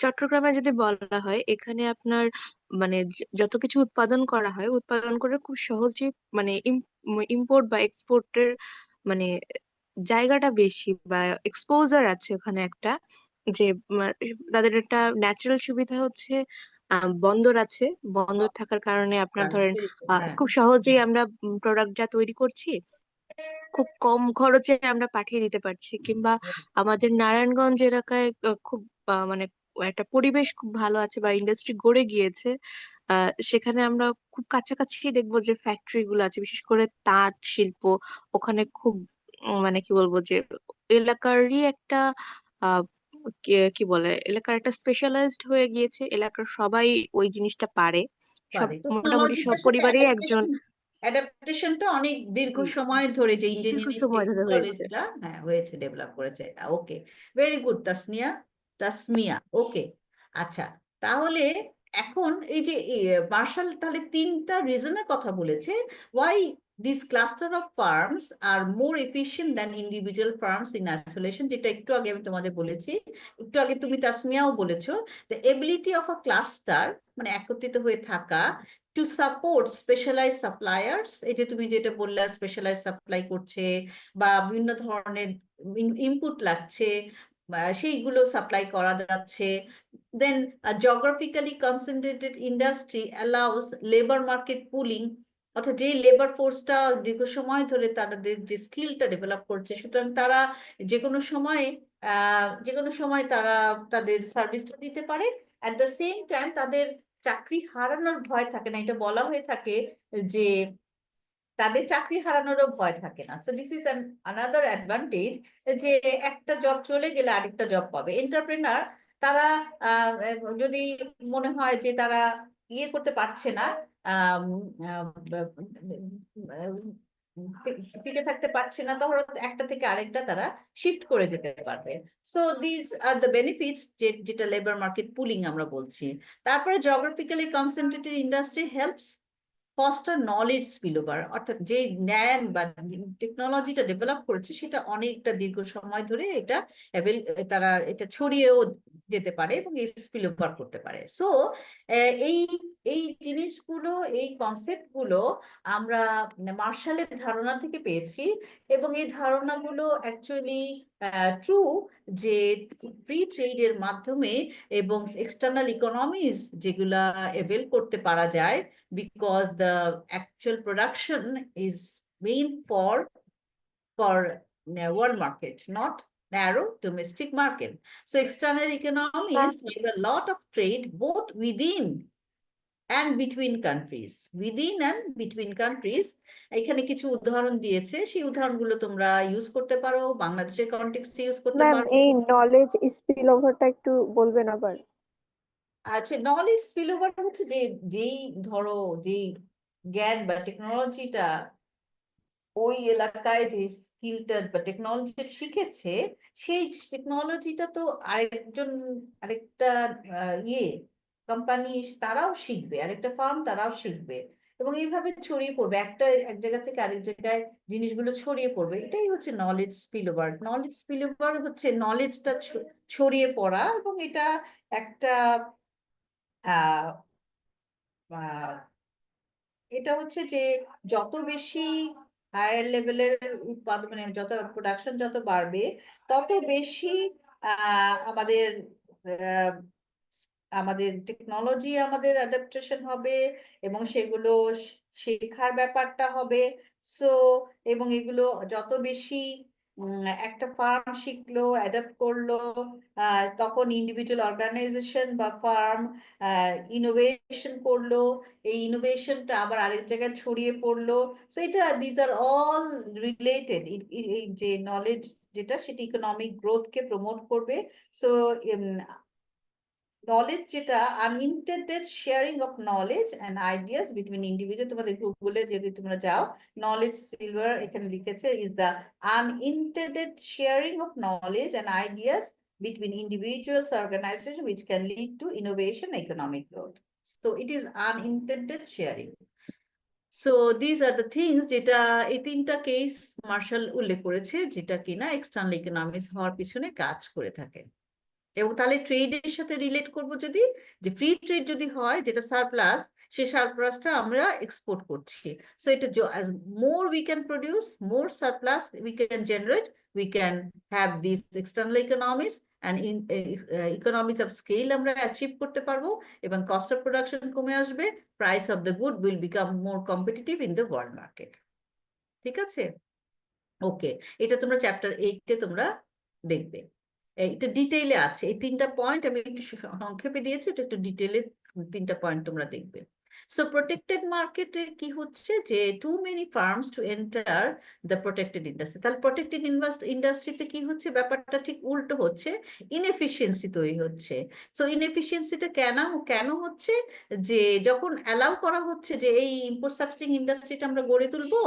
চট্টগ্রামে যদি বলা হয়, এখানে আপনার মানে যত কিছু উৎপাদন করা হয়, উৎপাদন করে খুব সহজে মানে ইম্পোর্ট বা এক্সপোর্টের মানে জায়গাটা বেশি বা এক্সপোজার আছে ওখানে একটা, যে তাদের একটা ন্যাচারাল সুবিধা হচ্ছে বন্দর আছে। বন্দর থাকার কারণে আপনার ধরেন হ্যাঁ, খুব সহজেই আমরা প্রোডাক্ট যা তৈরি করছি খুব কম খরচে আমরা পাঠিয়ে দিতে পারছি। কিংবা আমাদের নারায়ণগঞ্জ এলাকায় খুব মানে একটা পরিবেশ খুব ভালো আছে বা ইন্ডাস্ট্রি গড়ে গিয়েছে। সেখানে আমরা খুব কাছাকাছি দেখবো যে ফ্যাক্টরি গুলো আছে, বিশেষ করে তাঁত শিল্প। ওখানে খুব মানে কি বলবো যে এলাকারই একটা আহ কি বলে, এলাকার একটা স্পেশালাইজড হয়ে গিয়েছে, এলাকার সবাই ওই জিনিসটা পারে। সব পারে। মোটামুটি সব টেকনোলজিটার সাথে পরিবারেই একজন অ্যাডাপ্টেশনটা অনেক দীর্ঘ জি, সময় ধরে যে দীর্ঘ ইঞ্জিনিয়ারিং সময় ধরে হয়েছে। নলেজটা হ্যাঁ হয়েছে, ডেভেলপ করেছে। ওকে, ভেরি গুড তাসনিয়া, তাসমিয়া, ওকে। আচ্ছা, তাহলে এখন এই যে মার্শাল তাহলে তিনটা রিজনের কথা বলেছে why this cluster of firms are more efficient than individual firms in isolation, যেটা একটু আগে আমি তোমাদের বলেছি, একটু আগে তুমি তাসমিয়াও বলেছো। The ability of a cluster মানে একত্রিত হয়ে থাকা টু সাপোর্ট স্পেশালাইজ সাপ্লায়ার্স, এই যে তুমি যেটা বললে স্পেশালাইজ সাপ্লাই করছে বা বিভিন্ন ধরনের ইনপুট লাগছে সেইগুলো সাপ্লাই করা যাচ্ছে। Then geographically concentrated industry allows labour market pooling, অর্থাৎ যে লেবার ফোর্সটা দীর্ঘ সময় ধরে তাদের যে স্কিলটা ডেভেলপ করছে, সুতরাং তারা যে কোনো সময় তারা তাদের সার্ভিসটা দিতে পারে। অ্যাট দ্য সেম টাইম তাদের চাকরি হারানোর ভয় থাকে না, এটা বলা হয়ে থাকে যে তাদের চাকরি হারানোরও ভয় থাকে না। So this is another advantage, যে একটা জব চলে গেলে আরেকটা জব পাবে। এন্টারপ্রেনার তারা যদি মনে হয় যে তারা ইয়ে করতে পারছে না, আম, আহ, টিকে থাকতে পারছে না, তখন একটা থেকে আরেকটা তারা শিফট করে যেতে পারবে। So this are the benefits যেটা লেবার মার্কেট পুলিং আমরা বলছি। তারপরে geographically concentrated industry helps foster knowledge spillover, অর্থাৎ যে জ্ঞান বা টেকনোলজিটা ডেভেলপ করেছে সেটা অনেকটা দীর্ঘ সময় ধরে এটা তারা এটা ছড়িয়েও যেতে পারে এবং স্পিলওভার করতে পারে। সো এই এই জিনিসগুলো, এই কনসেপ্ট গুলো আমরা মার্শালের ধারণা থেকে পেয়েছি, এবং এই ধারণাগুলো অ্যাকচুয়ালি ট্রু, যে ফ্রি ট্রেডের মাধ্যমে এবং এক্সটার্নাল ইকোনমিজ যেগুলা এভেল করতে পারা যায়, because the actual production is meant for world market, not narrow domestic market. So external economies drive a lot of trade both within and between countries. Within and between countries, এখানে কিছু উদাহরণ দিয়েছে, সেই উদাহরণগুলো তোমরা ইউজ করতে পারো, বাংলাদেশের কনটেক্সটে ইউজ করতে ম্যাম, পারো। এই নলেজ স্পিল ওভারটা একটু বলবেন আবার? আচ্ছা, নলেজ স্পিল ওভার হচ্ছে যে যেই ধরো যেই জ্ঞান বা টেকনোলজিটা ওই এলাকায় যে স্কিলটা বা টেকনোলজিটা শিখেছে, সেই টেকনোলজিটা তো আরেকটা কোম্পানি তারাও শিখবে, আরেকটা ফার্ম তারাও শিখবে, এবং এইভাবে ছড়িয়ে পড়বে, এক জায়গা থেকে আরেক জায়গায় জিনিসগুলো ছড়িয়ে পড়বে। এটাই হচ্ছে knowledge spill over. Knowledge spill over হচ্ছে নলেজটা ছড়িয়ে পড়া, এবং এটা একটা আহ আহ, এটা হচ্ছে যে যত বেশি হায়ার লেভেলের উৎপাদন মানে যত প্রোডাকশন যত বাড়বে, তত বেশি আমাদের আহ, আমাদের টেকনোলজি আমাদের অ্যাডাপ্টেশন হবে, এবং সেগুলো শেখার ব্যাপারটা হবে। সো এবং এগুলো যত বেশি একটা ফার্ম শিখলো, অ্যাডাপ্ট করলো, তখন ইন্ডিভিজুয়াল অর্গানাইজেশন বা ফার্ম ইনোভেশন করলো, এই ইনোভেশনটা আবার আরেক জায়গায় ছড়িয়ে পড়লো। সো এটা দিজ আর অল রিলেটেড। এই যে নলেজ যেটা, সেটা ইকোনমিক গ্রোথকে প্রমোট করবে। সো নলেজ যেটা, unintended sharing of knowledge and ideas between individual, তোমাদের গুগলে যদি তোমরা যাও, নলেজ সিলভার এখানে লিখেছে, is the unintended sharing of knowledge and ideas between individuals organizations which can lead to innovation economic growth. So it is unintended sharing. So these are the things যেটা এই তিনটা কেস মার্শাল উল্লেখ করেছে, যেটা কিনা external economics হওয়ার পিছনে কাজ করে থাকে। এবং তাহলে ট্রেডের সাথে রিলেট করব যদি, যে ফ্রি ট্রেড যদি হয়, যেটা সারপ্লাস, সেই সারপ্লাসটা আমরা এক্সপোর্ট করছি। সো এটা as more we can produce, more surplus we can generate, we can have these external economies and economies of scale আমরা অ্যাচিভ করতে পারবো, এবং কস্ট অফ প্রোডাকশন কমে আসবে, price of the good will become more competitive in the world market. ঠিক আছে, ওকে, এটা তোমরা চ্যাপ্টার 8-এ তোমরা দেখবে। এটা ডিটেইলে আছে, এই তিনটা পয়েন্ট আমি একটু সংক্ষেপে দিয়েছি, এটা একটু ডিটেইলে তিনটা পয়েন্ট তোমরা দেখবে। সো প্রোটেক্টেড মার্কেটে কি হচ্ছে, যে too many firms to enter the protected industry. তাহলে প্রোটেক্টেড ইন্ডাস্ট্রিতে কি হচ্ছে, ব্যাপারটা ঠিক উল্টো হচ্ছে, ইনএফিসিয়েন্সি তৈরি হচ্ছে। সো ইনএফিসিয়েন্সিটা কেন হচ্ছে, যে যখন অ্যালাউ করা হচ্ছে যে এই ইম্পোর্ট সাবস্টিটিউটিং ইন্ডাস্ট্রিটা আমরা গড়ে তুলবো,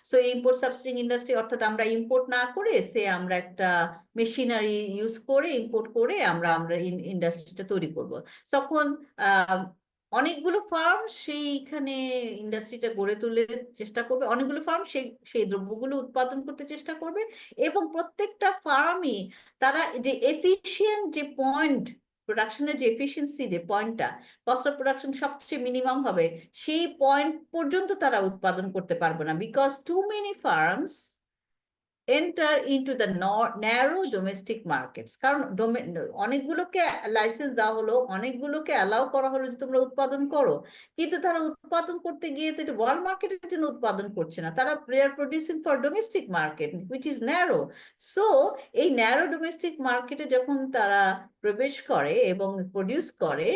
সো এই ইম্পোর্ট সাবস্টিটিউটিং ইন্ডাস্ট্রি অর্থাৎ আমরা ইম্পোর্ট না করে আমরা একটা মেশিনারি ইউজ করে ইম্পোর্ট করে আমরা ইন্ডাস্ট্রিটা তৈরি করব। তখন অনেকগুলো ফার্ম সেইখানে ইন্ডাস্ট্রিটা গড়ে তুলে চেষ্টা করবে, অনেকগুলো ফার্ম সেই দ্রব্যগুলো উৎপাদন করতে চেষ্টা করবে, এবং প্রত্যেকটা ফার্মই তারা যে এফিশিয়েন্ট যে পয়েন্ট, প্রোডাকশনের যে এফিসিয়েন্সি যে পয়েন্টটা, কস্ট অফ প্রোডাকশন সবচেয়ে মিনিমাম হবে, সেই পয়েন্ট পর্যন্ত তারা উৎপাদন করতে পারবে না, because too many firms enter into the narrow domestic markets। কারণ অনেকগুলোকে লাইসেন্স দেওয়া হলো, অনেকগুলোকে অ্যালাউ করা হলো যে তোমরা উৎপাদন করো, কিন্তু তারা উৎপাদন করতে গিয়ে তো ওয়ার্ল্ড মার্কেটের জন্য উৎপাদন করছে না, তারা আর producing for domestic market which is narrow. So এই ন্যারো ডোমেস্টিক মার্কেটে যখন তারা প্রবেশ করে এবং প্রডিউস করে,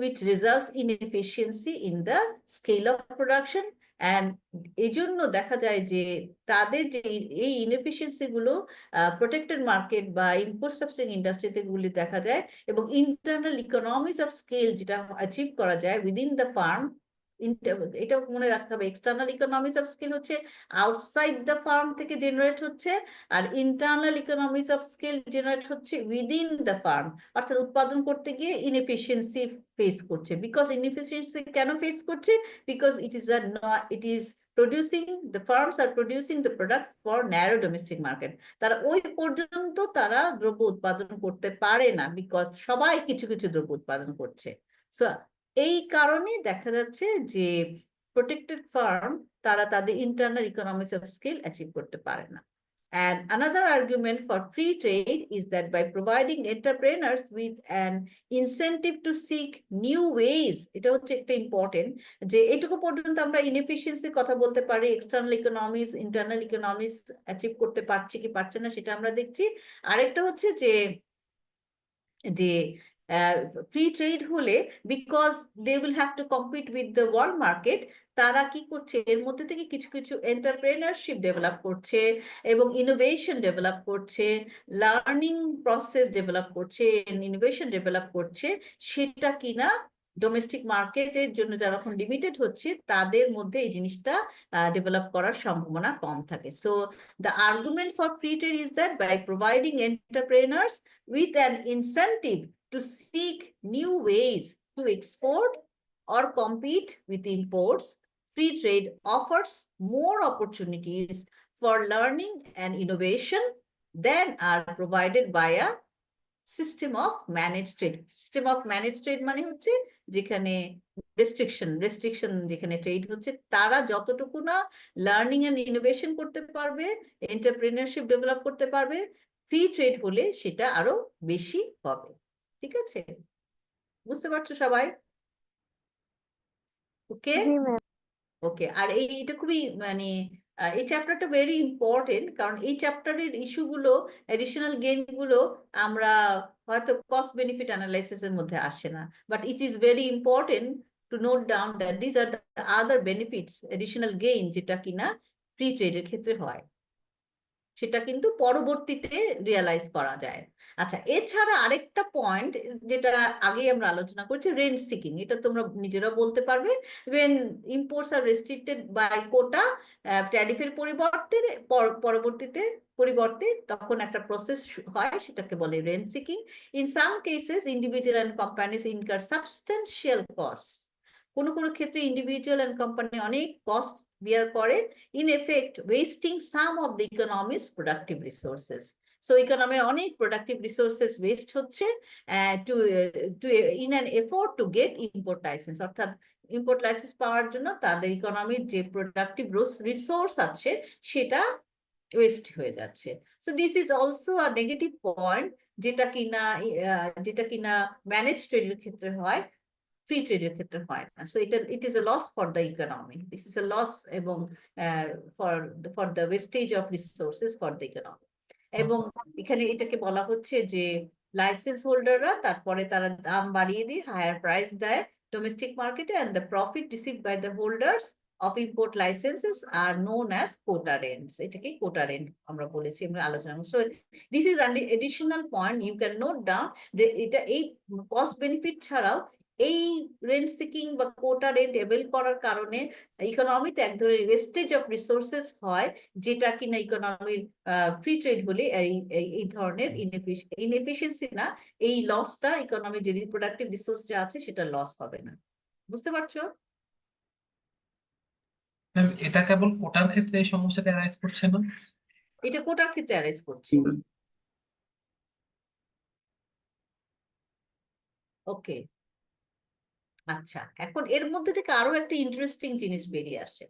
which results in inefficiency in the scale of production, and এই জন্য দেখা যায় যে তাদের যে এই ইনএফিসিয়েন্সি গুলো প্রোটেক্টেড মার্কেট বা ইম্পোর্ট সাবস্টিটিউটিং ইন্ডাস্ট্রিতে গুলি দেখা যায়, এবং ইন্টারনাল ইকোনমিজ অফ স্কেল যেটা অ্যাচিভ করা যায় উইদিন দ্য ফার্ম। এটা মনে রাখতে হবে, এক্সটার্নাল ইকোনমিজ অফ স্কেল হচ্ছে আউটসাইড দ্য ফার্ম থেকে জেনারেট হচ্ছে, আর internal economies of scale generate হচ্ছে উইদিন দ্য ফার্ম, অর্থাৎ উৎপাদন করতে গিয়ে ইনএফিসিয়েন্সি ফেস করছে। বিকজ ইনএফিসিয়েন্সি কেন ফেস করছে, because it is producing, the firms are producing the product for narrow domestic market। তারা ওই পর্যন্ত তারা দ্রব্য উৎপাদন করতে পারে না, বিকজ সবাই কিছু কিছু দ্রব্য উৎপাদন করছে। সো এই কারণে দেখা যাচ্ছে যে প্রোটেক্টেড ফার্ম তারা তাদের internal economics of scale achieve করতে পারে না। And another argument for free trade is that by providing entrepreneurs with an incentive to seek new ways, এটা হচ্ছে একটা ইম্পর্টেন্ট, যে এটুকু পর্যন্ত আমরা ইনএফিসিয়েন্সির কথা বলতে পারি, external economics internal economics achieve করতে পারছে কি পারছে না সেটা আমরা দেখছি। আরেকটা হচ্ছে যে ফ্রি ট্রেড হলে, because they will have to compete with the world market, তারা কি করছে, এর মধ্যে থেকে কিছু কিছু এন্টারপ্রেনারশিপ ডেভেলপ করছে, এবং ইনোভেশন ডেভেলপ করছে, লার্নিং প্রসেস ডেভেলপ করছে, ইনোভেশন ডেভেলপ করছে, সেটা কিনা ডোমেস্টিক মার্কেটের জন্য যারা এখন লিমিটেড হচ্ছে তাদের মধ্যে এই জিনিসটা ডেভেলপ করার সম্ভাবনা কম থাকে। So the argument for free trade is that by providing entrepreneurs with an incentive to seek new ways to export or compete with imports, free trade offers more opportunities for learning and innovation than are provided by a system of managed trade. System of managed trade মানে হচ্ছে যেখানে restriction যেখানে trade হচ্ছে, তারা যতটুকু না learning and innovation করতে পারবে, এন্টারপ্রেনারশিপ ডেভেলপ করতে পারবে, ফ্রি ট্রেড হলে সেটা আরো বেশি হবে। ঠিক আছে, বুঝতে পারছো সবাই? ওকে জি ম্যাম। ওকে, আর এইটা খুবই মানে এই চ্যাপ্টারটা ভেরি ইম্পর্টেন্ট, কারণ এই চ্যাপ্টারের ইস্যুগুলো, এডিশনাল গেইন গুলো আমরা হয়তো কস্ট বেনিফিট অ্যানালাইসিসের মধ্যে আসে না, but it is very important to note down that these are the other benefits, additional gain যেটা কিনা ফ্রি ট্রেডের ক্ষেত্রে হয়, সেটা কিন্তু পরবর্তীতে রিয়ালাইজ করা যায়। আচ্ছা, এছাড়া আরেকটা পয়েন্ট যেটা আগে আমরা আলোচনা করছি, রেন্ট সিকিং, এটা তোমরা নিজেরা বলতে পারবে। when imports are restricted by quota, ট্যারিফের পরিবর্তে তখন একটা প্রসেস হয়, সেটাকে বলে rent seeking. In some cases individual and companies incur substantial cost, কোনো কোনো ক্ষেত্রে ইন্ডিভিজুয়াল অ্যান্ড কোম্পানি অনেক কস্ট বিয়ার করে, in effect wasting some of the economy's productive resources. So economy অনেক productive resources waste হচ্ছে to in an effort to get import license, অর্থাৎ import license পাওয়ার জন্য তাদের ইকোনমির যে প্রোডাক্টিভ রিসোর্স আছে সেটা ওয়েস্ট হয়ে যাচ্ছে। So this is also a negative point, যেটা কিনা ম্যানেজ ট্রেডের ক্ষেত্রে হয়, ফ্রি ট্রেডের ক্ষেত্রে হয় না। So it is a loss for the economy, this is a loss এবং for the wastage of resources for the economy. এবং এখানে এটাকে বলা হচ্ছে যে লাইসেন্স হোল্ডাররা তারপরে তারা দাম বাড়িয়ে দিয়ে হায়ার প্রাইস দেয় ডোমেস্টিক মার্কেটে, and the profit received by the holders of import licenses are known as quota rents. এটাকে quota rent আমরা বলেছি, আমরা আলোচনা। So this is an additional point you can note down, যে এটা এই কস্ট বেনিফিট ছাড়াও এই রেন্ট সিকিং বা কোটা রেন্ট এভেল করার কারণে ইকোনমিতে এক ধরনের ওয়েস্টেজ অফ রিসোর্সেস হয়, যেটা কিনা ইকোনমির ফ্রি ট্রেড হলে এই ধরনের ইনএফিসিয়েন্সি না, এই লসটা ইকোনমির যে রিপ্রোডাক্টিভ রিসোর্স যা আছে সেটা লস হবে না। বুঝতে পারছো? এটা কেবল কোটার ক্ষেত্রে এই সমস্যাটা অ্যারাইজ করছে না, এটা কোটার ক্ষেত্রে অ্যারাইজ করছে। ওকে, আচ্ছা, এখন এর মধ্যে থেকে আরো একটা ইন্টারেস্টিং জিনিস বেরিয়ে আসে,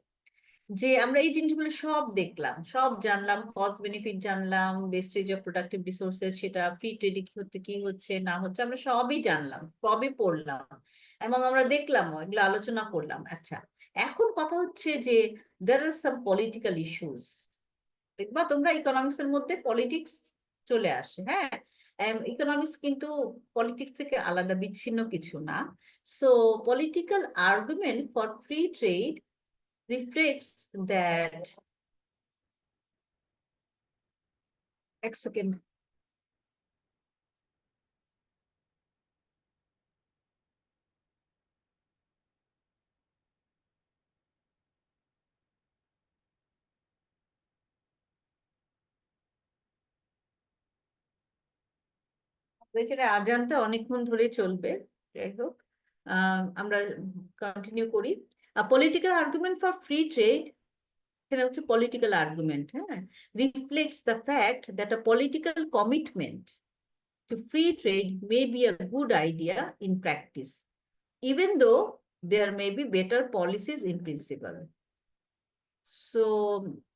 যে আমরা এই জিনিসগুলো সব দেখলাম, সব জানলাম, কস্ট বেনিফিট জানলাম, ওয়েস্টেজ অফ প্রোডাক্টিভ রিসোর্সেস, সেটা ফ্রি ট্রেডে কি হচ্ছে না হচ্ছে, আমরা সবই জানলাম, সবই পড়লাম এবং আমরা দেখলাম, এগুলো আলোচনা করলাম। আচ্ছা, এখন কথা হচ্ছে যে there are some political issues। দেখবা তোমরা ইকোনমিক্স এর মধ্যে পলিটিক্স চলে আসে, হ্যাঁ, ইকোনমিক্স কিন্তু পলিটিক্স থেকে আলাদা বিচ্ছিন্ন কিছু না। So political argument for free trade reflects that, এক সেকেন্ড, এখানে আজানটা অনেকক্ষণ ধরে চলবে, যাই হোক আমরা কন্টিনিউ করি। Political argument for free trade, এখানে হচ্ছে পলিটিক্যাল আর্গুমেন্ট, হ্যাঁ, reflects the fact that a political commitment to free trade may be a good idea in practice, even though there may be better policies in principle. So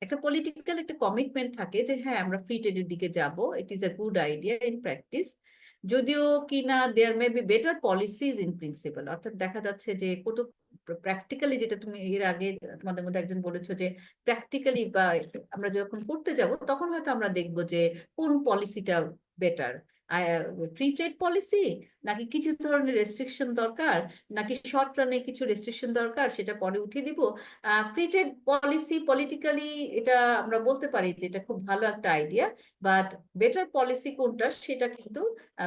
একটা political একটা commitment থাকে যে হ্যাঁ আমরা free ট্রেডের দিকে যাব, it is a good idea in practice, যদিও কিনা there may be better policies in principle. অর্থাৎ দেখা যাচ্ছে যে কত প্র্যাকটিক্যালি, যেটা তুমি এর আগে তোমাদের মধ্যে একজন বলেছো যে প্র্যাকটিক্যালি বা আমরা যখন করতে যাব তখন হয়তো আমরা দেখবো যে কোন পলিসিটা বেটার, ফ্রি ট্রেড পলিসি নাকি কিছু ধরনের রেস্ট্রিকশন দরকার, নাকি শর্ট রানে কিছু রেস্ট্রিকশন দরকার, সেটা পরে উঠিয়ে দিব। ফ্রি ট্রেড পলিসি পলিটিক্যালি এটা আমরা বলতে পারি যে এটা খুব ভালো একটা আইডিয়া, বাট বেটার পলিসি কোনটা সেটা কিন্তু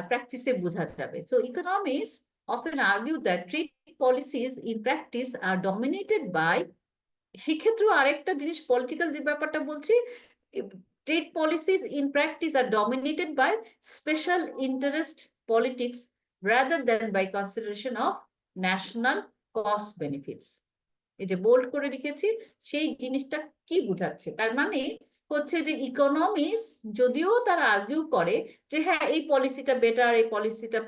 প্র্যাকটিসে বোঝা যাবে। So economist often argue that trade policies in practice are dominated by, সেক্ষেত্রেও আরেকটা জিনিস পলিটিক্যাল যে ব্যাপারটা বলছি, trade policies in practice are dominated by special interest politics rather than by consideration of national cost benefits। এই যে bold করে লিখেছি, সেই জিনিসটা কি বোঝাচ্ছে, তার মানে হচ্ছে যে ইকোনমিক্স যদিও তারা আর্গিউ করে যে হ্যাঁ এই পলিসিটা বেটার, এই পলিসিটা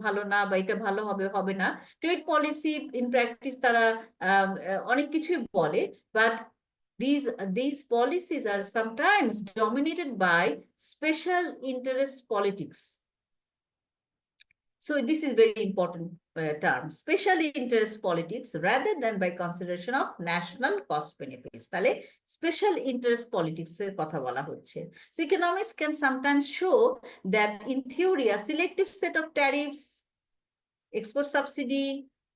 ভালো না, বা এটা ভালো হবে না, ট্রেড পলিসি ইন প্র্যাকটিস তারা অনেক কিছুই বলে, but these policies are sometimes dominated by special interest politics. So this is very important term, special interest politics rather than by consideration of national cost benefits. তাহলে special interest politics এর কথা বলা হচ্ছে. So economics can sometimes show that in theory a selective set of tariffs, export subsidy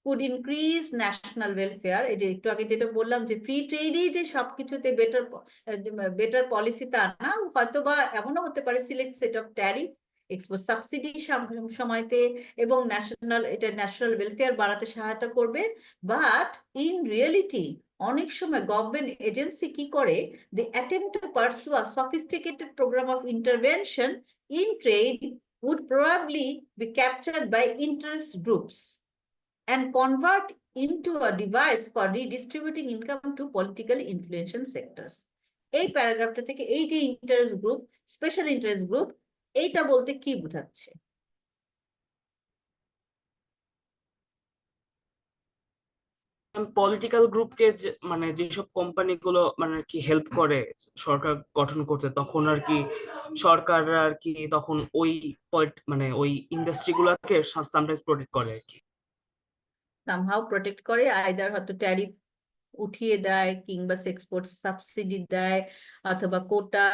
could increase national welfare. এই যে একটু আগে যেটা বললাম যে ফ্রি ট্রেডই যে সবকিছুতে বেটার পলিসি তা না, হয়তো বা এমনও হতে পারে select set of tariff, export subsidy সময়তে এবং এটা ন্যাশনাল ওয়েলফেয়ার বাড়াতে সহায়তা করবে। বাট ইন রিয়েলিটি অনেক সময় গভর্নমেন্ট এজেন্সি কি করে, they attempt to pursue a sophisticated programme of intervention in trade would probably be captured by interest groups and convert into a device for redistributing income to politically influential sectors. এই প্যারাগ্রাফটা থেকে এই যে interest group, special interest group, এইটা বলতে কি বোঝাচ্ছে? Political গ্রুপকে মানে যেসব কোম্পানিগুলো মানে কি হেল্প করে সরকার গঠন করতে, তখন আর কি সরকাররা আর কি তখন ওই মানে ওই ইন্ডাস্ট্রি গুলাকে সামটাইমস প্রোটেক্ট করে আর কি। সামহাউ প্রোটেক্ট করে, আইদার হয়তো ট্যারিফ উঠিয়ে দেয় কিংবা এক্সপোর্ট সাবসিডি দেয় অথবা কোটা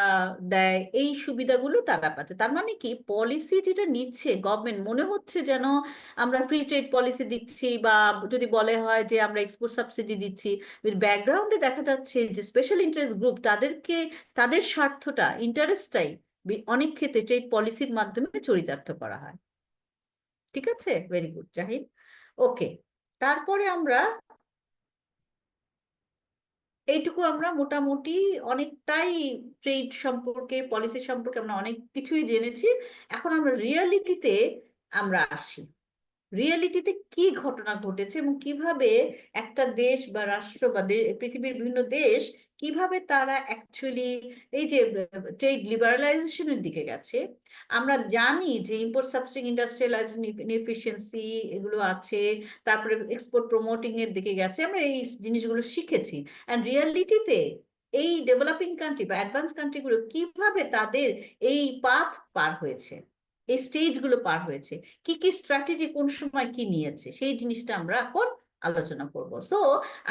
দেয়, এই সুবিধাগুলো তারা পাচ্ছে। তার মানে কি পলিসি যেটা নিচ্ছে গভর্নমেন্ট, মনে হচ্ছে যেন আমরা ফ্রি ট্রেড পলিসি দিচ্ছি বা যদি বলে হয় যে আমরা এক্সপোর্ট সাবসিডি দিচ্ছি, ব্যাকগ্রাউন্ডে দেখা যাচ্ছে যে স্পেশাল ইন্টারেস্ট গ্রুপ তাদেরকে তাদের স্বার্থটা, ইন্টারেস্টটাই অনেক ক্ষেত্রে ট্রেড পলিসির মাধ্যমে চরিতার্থ করা হয়। ঠিক আছে, ভেরি গুড জাহিদ। ওকে, তারপরে আমরা এইটুকু আমরা মোটামুটি অনেকটাই ট্রেড সম্পর্কে, পলিসি সম্পর্কে আমরা অনেক কিছুই জেনেছি। এখন আমরা রিয়েলিটিতে আমরা আসি। রিয়েলিটিতে কি ঘটনা ঘটেছে এবং কিভাবে একটা দেশ বা রাষ্ট্র বা পৃথিবীর বিভিন্ন দেশ কিভাবে তারা অ্যাকচুয়ালি এই যে ট্রেড লিবারালাইজেশনের দিকে গেছে। আমরা জানি যে ইম্পোর্ট সাবস্টিটিউশন, ইন্ডাস্ট্রিয়ালাইজেশন, ইনএফিশিয়েন্সি এগুলো আছে, তারপরে এক্সপোর্ট প্রমোটিং এর দিকে গেছে, আমরা এই জিনিসগুলো শিখেছি। অ্যান্ড রিয়েলিটিতে এই ডেভেলপিং কান্ট্রি বা অ্যাডভান্স কান্ট্রিগুলো কিভাবে তাদের এই পাথ পার হয়েছে, এই স্টেজগুলো পার হয়েছে, কি কি স্ট্র্যাটেজি কোন সময় কি নিয়েছে, সেই জিনিসটা আমরা এখন আলোচনা করব। সো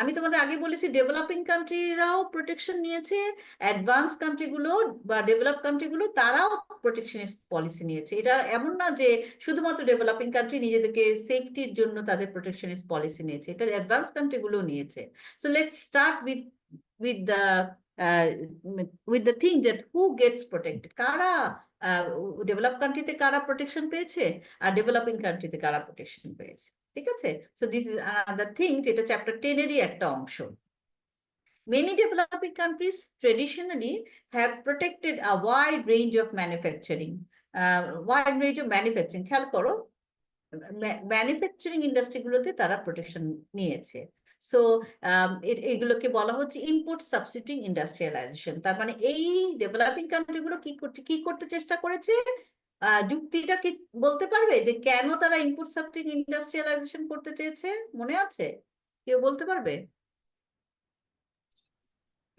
আমি তোমাদের আগে বলেছি ডেভেলপিং কান্ট্রিরাও প্রোটেকশন নিয়েছে, অ্যাডভান্স কান্ট্রিগুলো বা ডেভেলপ কান্ট্রিগুলো তারাও প্রোটেকশনিস্ট পলিসি নিয়েছে। এটা এমন না যে শুধুমাত্র ডেভেলপিং কান্ট্রি নিজেদেরকে সেফটির জন্য তাদের প্রোটেকশনিস্ট পলিসি নিয়েছে, এটা অ্যাডভান্স কান্ট্রিগুলো নিয়েছে। So let's start with the uh, with the thing that who gets protected, কারা ডেভেলপ কান্ট্রিতে কারা প্রোটেকশন পেয়েছে আর ডেভেলপিং কান্ট্রিতে কারা প্রোটেকশন পেয়েছে। ঠিক আছে, so this is another thing, যেটা চ্যাপ্টার 10 এরই একটা অংশ। Many developing countries traditionally have protected a wide range of manufacturing. খেয়াল করো, ম্যানুফ্যাকচারিং ইন্ডাস্ট্রিগুলোতে তারা প্রোটেকশন নিয়েছে। সো এগুলোকে বলা হচ্ছে ইম্পোর্ট সাবস্টিটিউটিং ইন্ডাস্ট্রিয়ালাইজেশন। তার মানে এই ডেভেলপিং কান্ট্রিগুলো কি করতে চেষ্টা করেছে, যুক্তিটা কি বলতে পারবে যে কেন তারা ইম্পোর্ট সাবস্টিটিউটিং ইন্ডাস্ট্রিয়ালাইজেশন করতে চেয়েছে? মনে আছে? কেউ বলতে পারবে?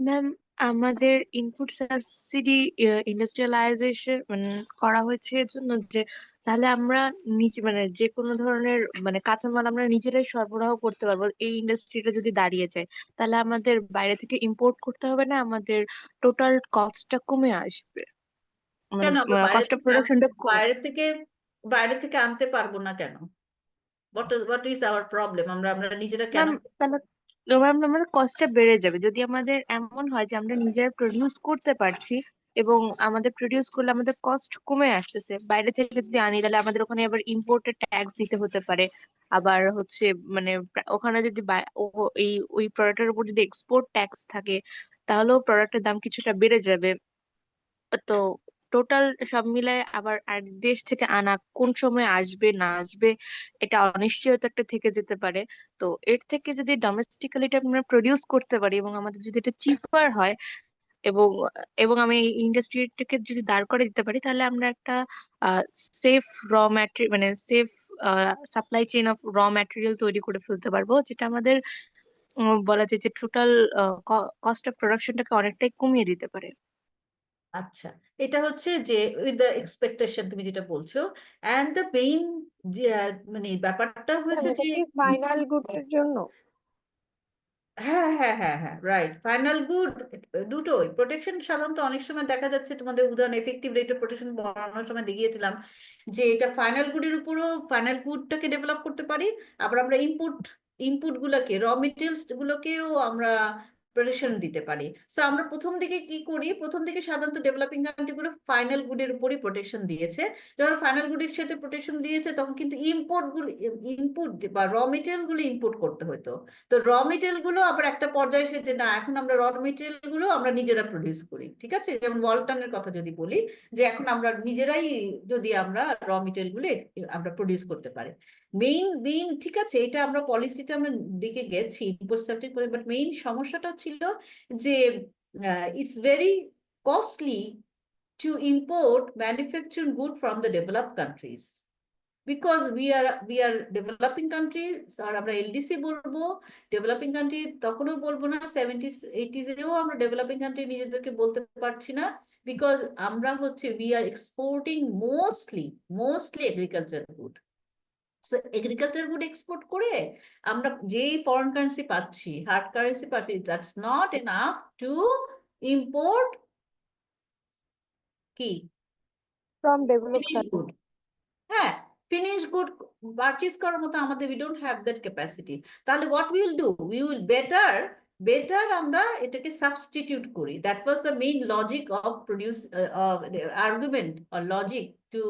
ম্যাম, আমাদের ইনপুট সাবসিডি ইন্ডাস্ট্রিয়ালাইজেশন করা হয়েছে এর জন্য যে তাহলে আমরা নিজে মানে যে কোনো ধরনের মানে কাঁচামাল আমরা নিজেরাই সরবরাহ করতে পারবো। এই ইন্ডাস্ট্রিটা যদি দাঁড়িয়ে যায় তাহলে আমাদের বাইরে থেকে ইম্পোর্ট করতে হবে না, আমাদের টোটাল কস্টটা কমে আসবে, মানে কেন আমরা কস্ট অফ প্রোডাকশনটা বাইরে থেকে আনতে পারবো না কেন? what is our problem? আমরা নিজেরা কেন? ম্যাম তাহলে ম্যাম আমাদের কস্টটা বেড়ে যাবে। যদি আমাদের এমন হয় যে আমরা নিজেরা প্রডিউস করতে পারছি এবং আমাদের প্রডিউস করলে আমাদের কস্ট কমে আসতেছে, বাইরে থেকে যদি আনি তাহলে আমাদের ওখানে আবার ইম্পোর্টেড ট্যাক্স দিতে হতে পারে। আবার হচ্ছে মানে ওখানে যদি ওই প্রোডাক্টের উপর যদি এক্সপোর্ট ট্যাক্স থাকে তাহলেও প্রোডাক্টের দাম কিছুটা বেড়ে যাবে। তো টোটাল সব মিলায় আবার আর দেশ থেকে আনা কোন সময় আসবে না আসবে এটা অনিশ্চয়তা একটা থেকে যেতে পারে। তো এর থেকে যদি ডোমেস্টিক্যালি এটা আমরা প্রডিউস করতে পারি এবং আমাদের যদি এটা চিপার হয় এবং এবং আমি এই ইন্ডাস্ট্রিটাকে যদি দাঁড় করে দিতে পারি তাহলে আমরা একটা সেফ র ম্যাটেরিয়াল মানে সেফ সাপ্লাই চেইন অফ র ম্যাটেরিয়াল তৈরি করে ফেলতে পারবো, যেটা আমাদের বলা যায় যে টোটাল কস্ট অফ প্রোডাকশনটাকে অনেকটাই কমিয়ে দিতে পারে। আচ্ছা, এটা হচ্ছে যে উইথ দ্য এক্সপেকটেশন তুমি যেটা বলছো, অ্যান্ড দ্য মেইন মানে ব্যাপারটা হয়েছে এটা যে কি ফাইনাল গুডের জন্য? হ্যাঁ হ্যাঁ হ্যাঁ হ্যাঁ, রাইট, ফাইনাল গুড দুটোই। প্রোটেকশন সাধারণত অনেক সময় দেখা যাচ্ছে, তোমাদের উদাহরণ এফেক্টিভ রেট অফ প্রোটেকশন বাড়ানোর সময় দেখিয়েছিলাম যে এটা ফাইনাল গুডের উপরও ফাইনাল গুডটাকে ডেভেলপ করতে পারি, আবার আমরা ইনপুট গুলোকে র মেটেরিয়ালস গুলোকেও আমরা প্রোটেকশন দিতে পারি। সো আমরা প্রথম দিকে কি করি, প্রথম দিকে সাধারণত ডেভেলপিং কান্ট্রি গুলো ফাইনাল গুডের উপরই প্রোটেকশন দিয়েছে। যখন ফাইনাল গুডের সাথে প্রোটেকশন দিয়েছে তখন কিন্তু ইনপুট বা র মেটেরিয়াল গুলো ইম্পোর্ট করতে হতো। তো র মেটেরিয়াল গুলো আবার একটা পর্যায়ে এসেছে, না এখন আমরা র মেটেরিয়াল গুলো আমরা নিজেরা প্রডিউস করি, ঠিক আছে? যেমন ওয়ালটনের কথা যদি বলি, যে এখন আমরা নিজেরাই যদি আমরা র মেটেরিয়াল গুলো আমরা প্রডিউস করতে পারি। মেইন ঠিক আছে, এটা আমরা পলিসিটা আমরা দিকে গেছি ইম্পোর্ট সাবজেক্ট, বাট মেইন সমস্যাটা ছিল যে it's very costly to import manufacturing good from the developed countries, because we are developing countries. আর আমরা এলডিসি বলবো ডেভেলপিং কান্ট্রি, তখনও বলবো না, 70s 80s এও আমরা ডেভেলপিং কান্ট্রি নিজেদেরকে বলতে পারছি না, বিকজ আমরা হচ্ছে we are exporting mostly agriculture good. So agriculture good export করে আমরা যেই ফরেন কারেন্সি পাচ্ছি, হার্ড কারেন্সি পাচ্ছি, that's not enough to import কি from developed finish country. Good. হ্যাঁ, ফিনিশ গুড পারচেজ করার মতো আমাদের we don't have that capacity. তাহলে what will do, we will better আমরা এটাকে সাবস্টিটিউট করি। That was the main logic of produce argument or logic to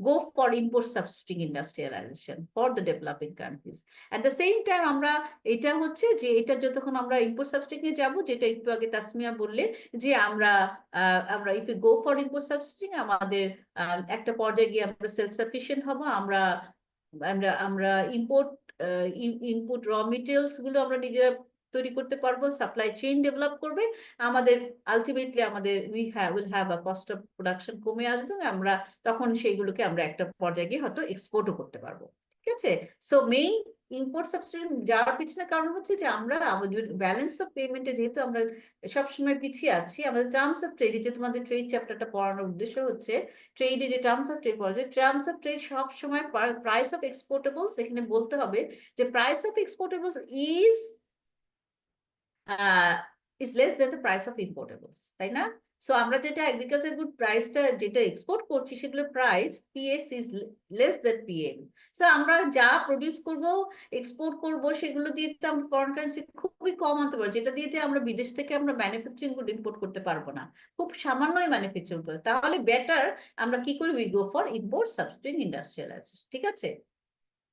go for import substituting industrialization for the developing countries. At the same time আমরা এটা হচ্ছে যে এটা যতক্ষণ আমরা import substituting যাব, যেটা একটু আগে তাসমিয়া বললে যে আমরা if we go for import substituting আমাদের একটা পর্যায়ে গিয়ে আমরা সেলফ সাফিসিয়েন্ট হব। আমরা আমরা আমরা ইনপুট র মেটেরিয়ালস গুলো আমরা নিজেরা তৈরি করতে পারবো, সাপ্লাই চেইন ডেভেলপ করবে আমাদের, আলটিমেটলি আমাদের will have a cost of production কমে আসবে, আমরা তখন সেইগুলোকে আমরা একটা পর্যায়ে গিয়ে হয়তো এক্সপোর্টও করতে পারবো, ঠিক আছে? সো মেইন ইম্পোর্ট সাবস্টিটিউশন যাওয়ার পিছনে কারণ হচ্ছে যে আমরা ব্যালেন্স অফ পেমেন্টে যেহেতু আমরা সবসময় পিছিয়ে আছি, আমাদের টার্মস অফ ট্রেড, যে তোমাদের ট্রেড চ্যাপ্টারটা পড়ানোর উদ্দেশ্য হচ্ছে ট্রেডে যে টার্মস অফ ট্রেড পড়া যায়, টার্মস অফ ট্রেড সব সময় প্রাইস অফ এক্সপোর্টেবলস এখানে বলতে হবে যে price of exportables is less than the price of importables, তাই না? সো আমরা যেটা এগ্রিকালচার গুড প্রাইসটা যেটা এক্সপোর্ট করছি সেগুলোর price PX is less than PM. So আমরা যা প্রডিউস করব এক্সপোর্ট করব সেগুলো দিয়ে তো আমরা ফরেন কারেন্সি খুবই কম আনতে পারবো, যেটা দিয়ে আমরা বিদেশ থেকে আমরা ম্যানুফ্যাকচারিং গুড ইম্পোর্ট করতে পারবো না, খুব সামান্যই ম্যানুফ্যাকচারিং করবো। তাহলে বেটার আমরা কি করি, we go for import substituting industrialisation, ঠিক আছে?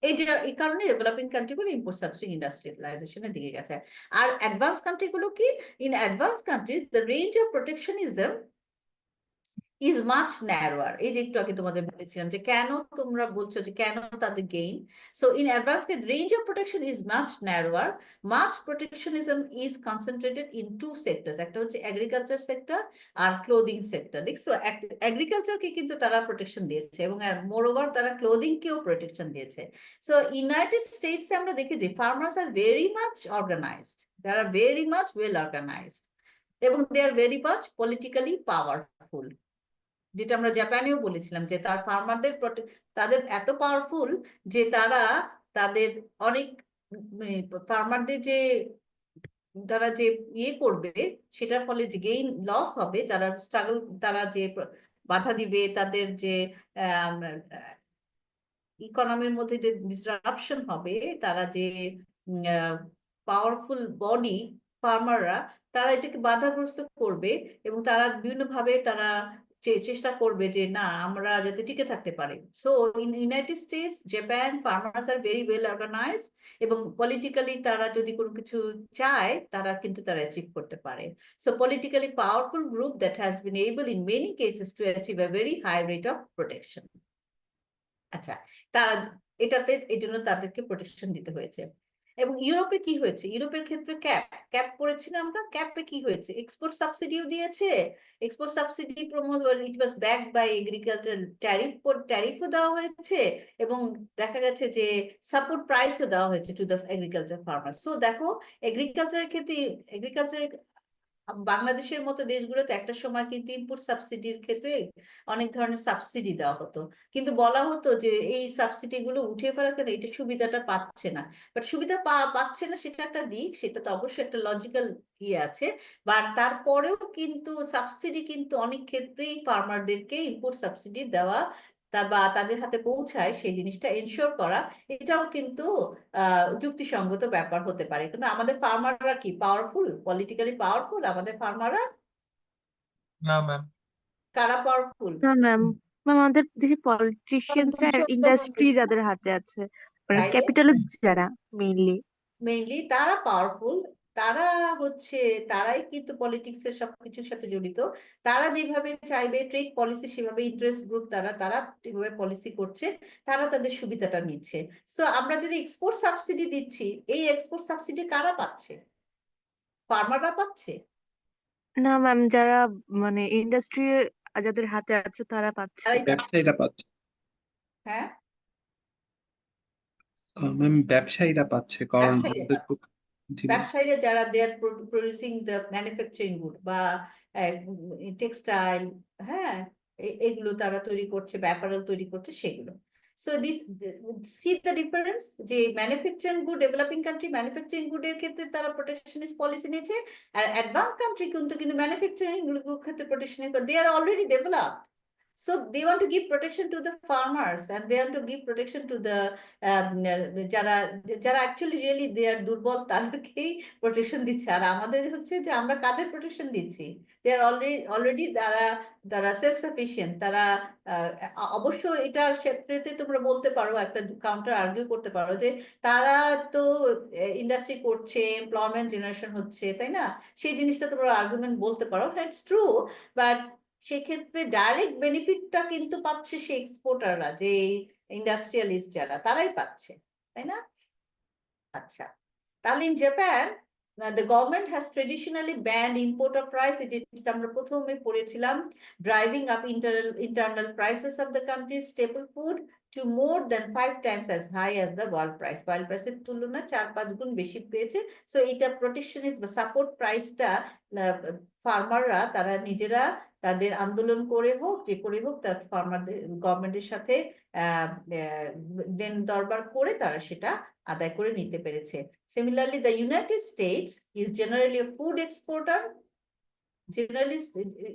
এই কারণে ডেভেলপিং কান্ট্রিগুলো ইম্পোর্ট সাবস্টিটিউটিং ইন্ডাস্ট্রিয়ালাইজেশনের দিকে গেছে। আর অ্যাডভান্স কান্ট্রিগুলো কি, in advance countries the range of protectionism is much narrower. এই যে একটু আগে তোমাদের বলেছিলাম যে কেন তোমরা বলছো যে কেন তাদের gain. So in advance range of protection is much narrower. Much protectionism is concentrated in two sectors. একটা হচ্ছে এগ্রিকালচার সেক্টর আর ক্লোদিং সেক্টর। দেখছো এগ্রিকালচারকে কিন্তু তারা প্রোটেকশন দিয়েছে এবং মোরওভার তারা ক্লোদিং কেও প্রোটেকশন দিয়েছে। সো ইউনাইটেড স্টেটসে আমরা দেখেছি farmers are very much organised, they are very much well organised এবং they are very much politically powerful, যেটা আমরা জাপানেও বলেছিলাম যে তার ফার্মারদের তাদের এত পাওয়ারফুল যে তারা তাদের অনেক ফার্মারদের যে তারা যে ইয়ে করবে সেটার ফলে যে গেইন লস হবে, যারা স্ট্রাগল, তারা যে বাধা দিবে, তাদের যে ইকোনমির মধ্যে যে ডিসরাপশন হবে, তারা যে পাওয়ারফুল বডি ফার্মাররা তারা এটাকে বাধাগ্রস্ত করবে এবং তারা বিভিন্নভাবে তারা চেষ্টা করবে যে না আমরা যাতে টিকে থাকতে পারে। So in United States, Japan, farmers are very well organised এবং পলিটিক্যালি তারা যদি কোনো কিছু চায় তারা কিন্তু তারা অ্যাচিভ করতে পারে। So politically powerful group that has been able in many cases to achieve a very high rate of protection. আচ্ছা, তারা এই জন্য তাদেরকে প্রোটেকশন দিতে হয়েছে। এবং ইউরোপে কি হয়েছে, ইউরোপের ক্ষেত্রে ক্যাপ করেছি না আমরা, ক্যাপে কি হয়েছে, এক্সপোর্ট সাবসিডিও দিয়েছে, export subsidy it was backed by agriculture, ট্যারিফও দেওয়া হয়েছে এবং দেখা গেছে যে সাপোর্ট প্রাইসও দেওয়া হয়েছে to the agriculture farmer. So দেখো এগ্রিকালচারের ক্ষেত্রে বাংলাদেশের মতো দেশগুলোতে একটা সময় কিন্তু ইনপুট সাবসিডির ক্ষেত্রে অনেক ধরনের সাবসিডি দেওয়া হতো, কিন্তু বলা হতো যে এই সাবসিডি গুলো উঠিয়ে ফেলার কারণে এটা সুবিধাটা পাচ্ছে না। বাট সুবিধা পাচ্ছে না সেটা একটা দিক, সেটা তো অবশ্যই একটা লজিক্যাল ইয়ে আছে। বাট তারপরেও কিন্তু সাবসিডি কিন্তু অনেক ক্ষেত্রেই ফার্মারদেরকে ইনপুট সাবসিডি দেওয়া বা তাদের হাতে পৌঁছায় সেই জিনিসটা এনশিওর করা, এটাও কিন্তু যুক্তিসঙ্গত ব্যাপার হতে পারে। কিন্তু আমাদের ফার্মাররা কি পাওয়ারফুল, পলিটিক্যালি পাওয়ারফুল আমাদের ফার্মাররা? না ম্যাম। কারা পাওয়ারফুল? না ম্যাম, আমাদের দেশে পলিটিশিয়ানসরা ইন্ডাস্ট্রি যাদের হাতে আছে, মানে তাইলে ক্যাপিটালিস্ট যারা মেইনলি। মেইনলি তারা পাওয়ারফুল, তারা হচ্ছে, তারাই কিন্তু পলিটিক্স এর সবকিছুর সাথে জড়িত। তারা যেভাবে চাইবে ট্রেড পলিসি সেভাবে ইন্টারেস্ট গ্রুপ তারা তারা যেভাবে পলিসি করছে, তারা তাদের সুবিধাটা নিচ্ছে। সো আমরা যদি এক্সপোর্ট সাবসিডি দিচ্ছি, এই এক্সপোর্ট সাবসিডি কারা পাচ্ছে? ফার্মাররা পাচ্ছে? না ম্যাম, যারা মানে ইন্ডাস্ট্রি যাদের হাতে আছে তারা পাচ্ছে। তারাই পাচ্ছে। ব্যবসায়ীরা পাচ্ছে। হ্যাঁ, ম্যাম ব্যবসায়ীরা পাচ্ছে, কারণ ব্যবসায়ীরা আমাদের পাচ্ছে। জি ম্যাম। ব্যবসায়ীরা যারা they are producing the manufacturing good বা টেক্সটাইল, হ্যাঁ, এগুলো তারা তৈরি করছে, অ্যাপারেল তৈরি করছে, সেগুলো। So this see the difference, যে manufacturing good, developing country manufacturing গুডের ক্ষেত্রে তারা প্রোটেকশনিস্ট পলিসি নিয়েছে, আর অ্যাডভান্স কান্ট্রি কিন্তু ম্যানুফ্যাকচারিং ক্ষেত্রে protection, they are already developed. So they want to give protection to the farmers and they want to give protection to the যারা যারা actually really দে আর দুর্বল, তাদেরকেই প্রোটেকশন দিচ্ছে। আর আমাদের হচ্ছে যে আমরা কাদের প্রোটেকশন দিচ্ছি? দে আর অলরেডি তারা তারা সেলফ সাফিসিয়েন্ট, তারা অবশ্য এটার ক্ষেত্রেতে তোমরা বলতে পারো, একটা কাউন্টার আর্গুও করতে পারো যে তারা তো ইন্ডাস্ট্রি করছে, এমপ্লয়মেন্ট জেনারেশন হচ্ছে, তাই না? সেই জিনিসটা তোমরা আর্গুমেন্ট বলতে পারো, ইটস ট্রু। বাট সেক্ষেত্রে ডাইরেক্ট বেনিফিটটা কিন্তু পাচ্ছে সে এক্সপোর্টাররা, যে ইন্ডাস্ট্রিয়ালিস্ট যারা, তারাই পাচ্ছে, তাই না? আচ্ছা, তাহলে in Japan the government has traditionally banned import of rice, যেটা আমরা প্রথমে পড়েছিলাম, driving up internal prices of the country's staple food to more than 5 times as high as the world price. World price এর তুলনায় 4-5 গুণ বেশি পেয়েছে। So এটা প্রোটেকশনিস্ট বা সাপোর্ট প্রাইসটা ফার্মাররা তারা নিজেরা তাদের আন্দোলন করে হোক, যে করে হোক, তার ফার্মারদের গভর্নমেন্টের সাথে দেন দরবার করে তারা সেটা আদায় করে নিতে পেরেছে। Similarly, the United States is generally a food exporter. Generally,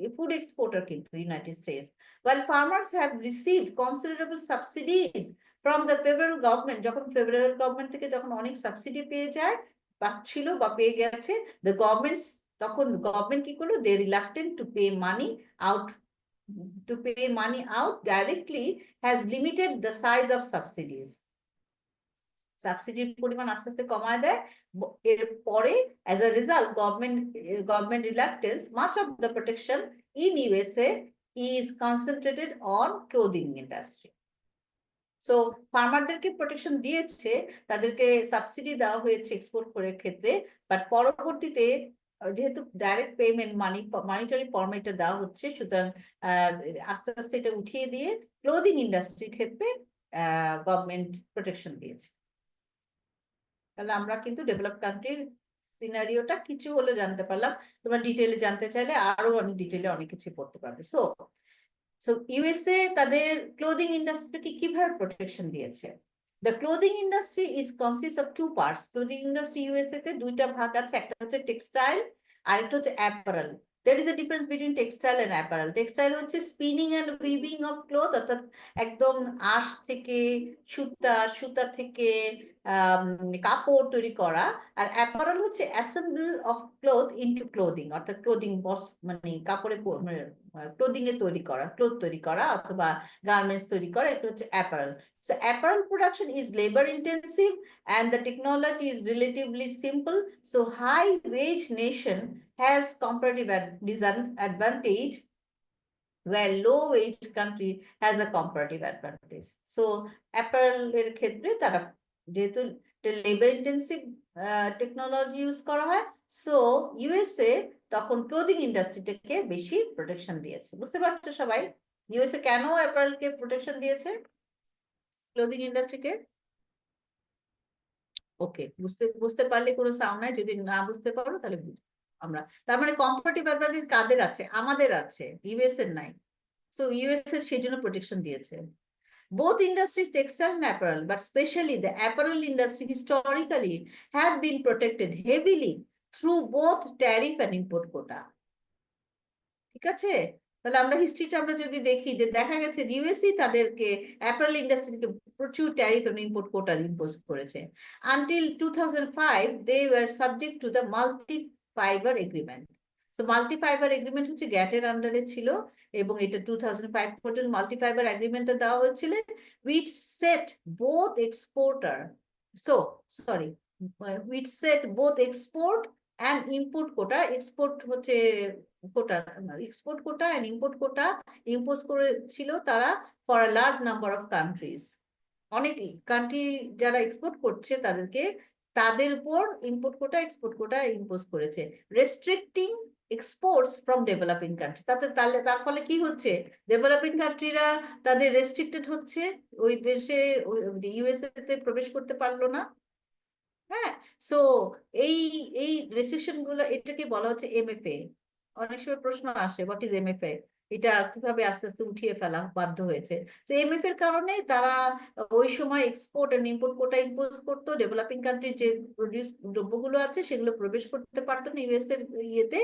a food exporter into the United States. While farmers have received considerable subsidies from the federal government, যখন ফেডারেল গভর্নমেন্ট থেকে যখন অনেক সাবসিডি পেয়ে যায়, পাচ্ছিল বা পেয়ে গেছে, the governments, তখন গভর্নমেন্ট কি করলো? they reluctant to pay money out directly, has limited the size of subsidies. সাবসিডির পরিমাণ আস্তে আস্তে কমায় দেয়। এরপরে as a result, government reluctance, much of the protection in USA is concentrated on clothing industry. So ফার্মারদেরকে protection দিয়েছে, তাদেরকে subsidy দেওয়া হয়েছে এক্সপোর্ট করার ক্ষেত্রে, বাট পরবর্তীতে যেহেতু ডাইরেক্ট পেমেন্ট মানিটারি ফর্মেটে দেওয়া হচ্ছে, সুতরাং আস্তে আস্তে এটা উঠিয়ে দিয়ে ক্লোদিং ইন্ডাস্ট্রির ক্ষেত্রে গভর্নমেন্ট প্রোটেকশন দিয়েছে। তাহলে আমরা কিন্তু ডেভেলপ কান্ট্রির সিনারিওটা কিছু হলে জানতে পারলাম। তোমরা ডিটেইলে জানতে চাইলে আরো অনেক ডিটেইলে অনেক কিছু পড়তে পারবে। সো ইউএসএ তাদের ক্লোদিং ইন্ডাস্ট্রিকে কিভাবে প্রোটেকশন দিয়েছে? The clothing industry is consists of two parts. Clothing industry USA তে দুইটা ভাগ আছে, একটা হচ্ছে টেক্সটাইল আর একটা হচ্ছে apparel. There is a difference between textile and apparel. Textile হচ্ছে spinning and weaving of cloth, অর্থাৎ একদম আঁশ থেকে সুতা, সুতা থেকে কাপড় তৈরি করা। আর অ্যাপারেল হচ্ছে assemble of cloth into clothing, অর্থাৎ ক্লোদিং মানে কাপড়ে ক্লোদিং এ তৈরি করা, ক্লথ তৈরি করা অথবা গার্মেন্টস তৈরি করা, এটা হচ্ছে apparel. So apparel production is labor intensive and the technology is relatively simple. So high wage nation has comparative disadvantage, where low wage country has a comparative advantage. So apparel এর ক্ষেত্রে তারা যেহেতু labor intensive technology use করা হয়, so USA তখন clothing ইন্ডাস্ট্রিটাকে বেশি protection দিয়েছে। বুঝতে পারছো সবাই ইউএসএ কেন অ্যাপারেলকে প্রোটেকশন দিয়েছে, ক্লোদিং ইন্ডাস্ট্রিকে? ওকে, বুঝতে পারলে কোনো সাউন্ড নাই, যদি না বুঝতে পারো তাহলে বুঝো। আমরা। তার মানে কম্পারেটিভ অ্যাডভান্টেজ কাদের আছে? আমাদের আছে, ইউএস এর নাই। সো ইউএস এর সেই জন্য প্রোটেকশন দিয়েছে। Both industries, textile and apparel, but especially the apparel industry historically have been protected heavily through both tariff and import quota. ঠিক আছে? তাহলে আমরা হিস্ট্রিটা আমরা যদি দেখি, যে দেখা গেছে ইউএসই তাদেরকে অ্যাপারেল ইন্ডাস্ট্রিকে প্রচুর ট্যারিফ এবং ইম্পোর্ট কোটা ইম্পোজ করেছে। Until 2005 they were subject to the multi fibre agreement. So multi fibre agreement হচ্ছে গ্যাটের আন্ডারে ছিল, এবং এটা 2005 পর্যন্ত মাল্টি ফাইবার এগ্রিমেন্টটা দেওয়া হয়েছিল, which set both exporter, so sorry, which set both export and import quota, export হচ্ছে quota, export quota and import quota impose করেছিল তারা for a large number of countries. অনেক কান্ট্রি যারা এক্সপোর্ট করছে তাদেরকে, তাদের উপর import quota export quota impose করেছে, restricting exports from developing country. তাহলে তার ফলে কি হচ্ছে? ডেভেলপিং কান্ট্রিরা তাদের রেস্ট্রিক্টেড হচ্ছে, ওই দেশে ইউএসএ তে প্রবেশ করতে পারলো না। হ্যাঁ, সো এই এই রেস্ট্রিকশন গুলো, এটাকে বলা হচ্ছে এমএফএ। অনেক সময় প্রশ্ন আসে, হোয়াট ইজ এমএফএ, এটা কিভাবে আস্তে আস্তে উঠিয়ে ফেলা বাধ্য হয়েছে। তো এমএফএ এর কারণে তারা ওই সময় export and import quota impose করতো, ডেভেলপিং কান্ট্রির যে প্রডিউস দ্রব্যগুলো আছে সেগুলো প্রবেশ করতে পারতো না ইউএস এর ইয়েতে,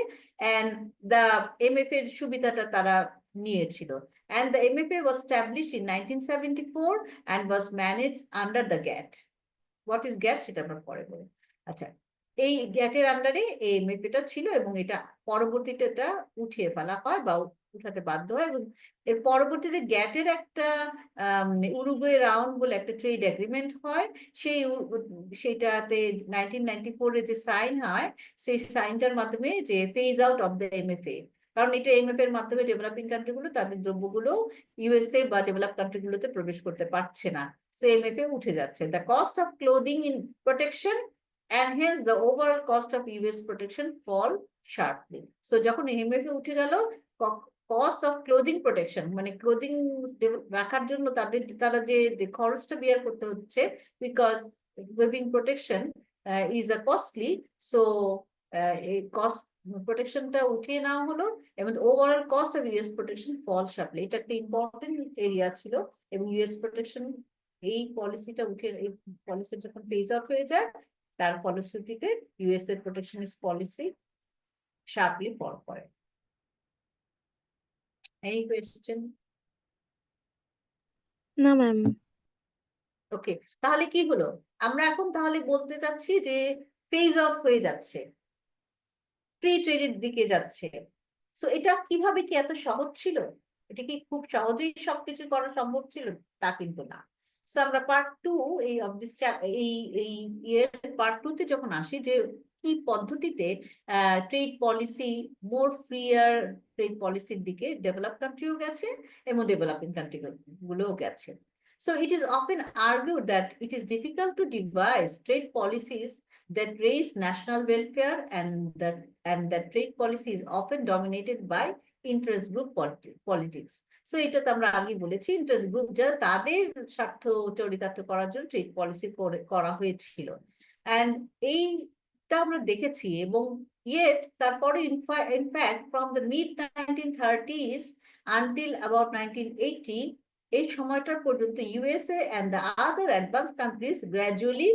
এন্ড দ্য এমএফএ এর সুবিধাটা তারা নিয়েছিল। And the MFA was established in 1974 and was managed under the GATT. What is GATT সেটা আমরা পরে বলবো। আচ্ছা, এই গ্যাটের আন্ডারে এই এমএফএটা ছিল, এবং এটা পরবর্তীতে এটা উঠিয়ে ফেলা হয় বা উঠাতে বাধ্য হয়, এবং এর পরবর্তীতে গ্যাটের একটা উরুগুয়ে রাউন্ড বলে একটা ট্রেড এগ্রিমেন্ট হয়। সেইটাতে 1994 যে সাইন হয়, সেই সাইনটার মাধ্যমে যে phase out of the MFA, কারণ এটা এমএফএ এর মাধ্যমে ডেভেলপিং কান্ট্রিগুলো তাদের দ্রব্যগুলো ইউএসএ বা ডেভেলপ কান্ট্রিগুলোতে প্রবেশ করতে পারছে না, এমএফএ উঠে যাচ্ছে। The cost of clothing in protection and hence the overall cost of US protection fall sharply. So যখন এমএফএ উঠে গেল, কস্ট অফ ক্লোদিং প্রোটেকশন মানে ক্লোদিং রাখার জন্য তারা যে খরচটা বিয়ার করতে হচ্ছে, because weaving protection is a costly, so এই কস্ট প্রোটেকশনটা উঠিয়ে নেওয়া হলো, এবং overall cost of US protection fall sharply. এটা একটা ইম্পর্টেন্ট এরিয়া ছিল, এবং ইউএস প্রোটেকশন এই পলিসিটা উঠে, এই পলিসি যখন ফেজ আউট হয়ে যায়, তার ফলশ্রুতিতে ইউএস এর প্রোটেকশনিস্ট পলিসি শার্পলি ফল করে। Any question? না ম্যাম। ওকে, তাহলে কি হলো? আমরা এখন তাহলে বলতে চাচ্ছি যে ফেজ অফ হয়ে যাচ্ছে, ফ্রি ট্রেডের দিকে যাচ্ছে। সো এটা কিভাবে, কি এত সহজ ছিল? এটা কি খুব সহজেই সবকিছু করা সম্ভব ছিল? তা কিন্তু না। সো আমরা পার্ট 2 এই অফ দিস এই ইয়ের পার্ট 2 তে যখন আসি, যে কি পদ্ধতিতে ট্রেড পলিসি, মোর ফ্রিয়ার ট্রেড পলিসির দিকে ডেভেলপ কান্ট্রিও গেছে এবং ডেভেলপিং কান্ট্রি গুলোও গেছে। So it is often argued that it is difficult to devise trade policies that raise national welfare, and that trade policy is often dominated by interest group politics. So এটা তো আমরা আগে বলেছি, interest group যারা তাদের স্বার্থ চরিতার্থ করার জন্য ট্রেড পলিসি করা হয়েছিল, and এইটা আমরা দেখেছি। এবং yet তারপরে in fact from the mid 1930s until about 1980, এই সময়টার পর্যন্ত USA and the other advanced countries gradually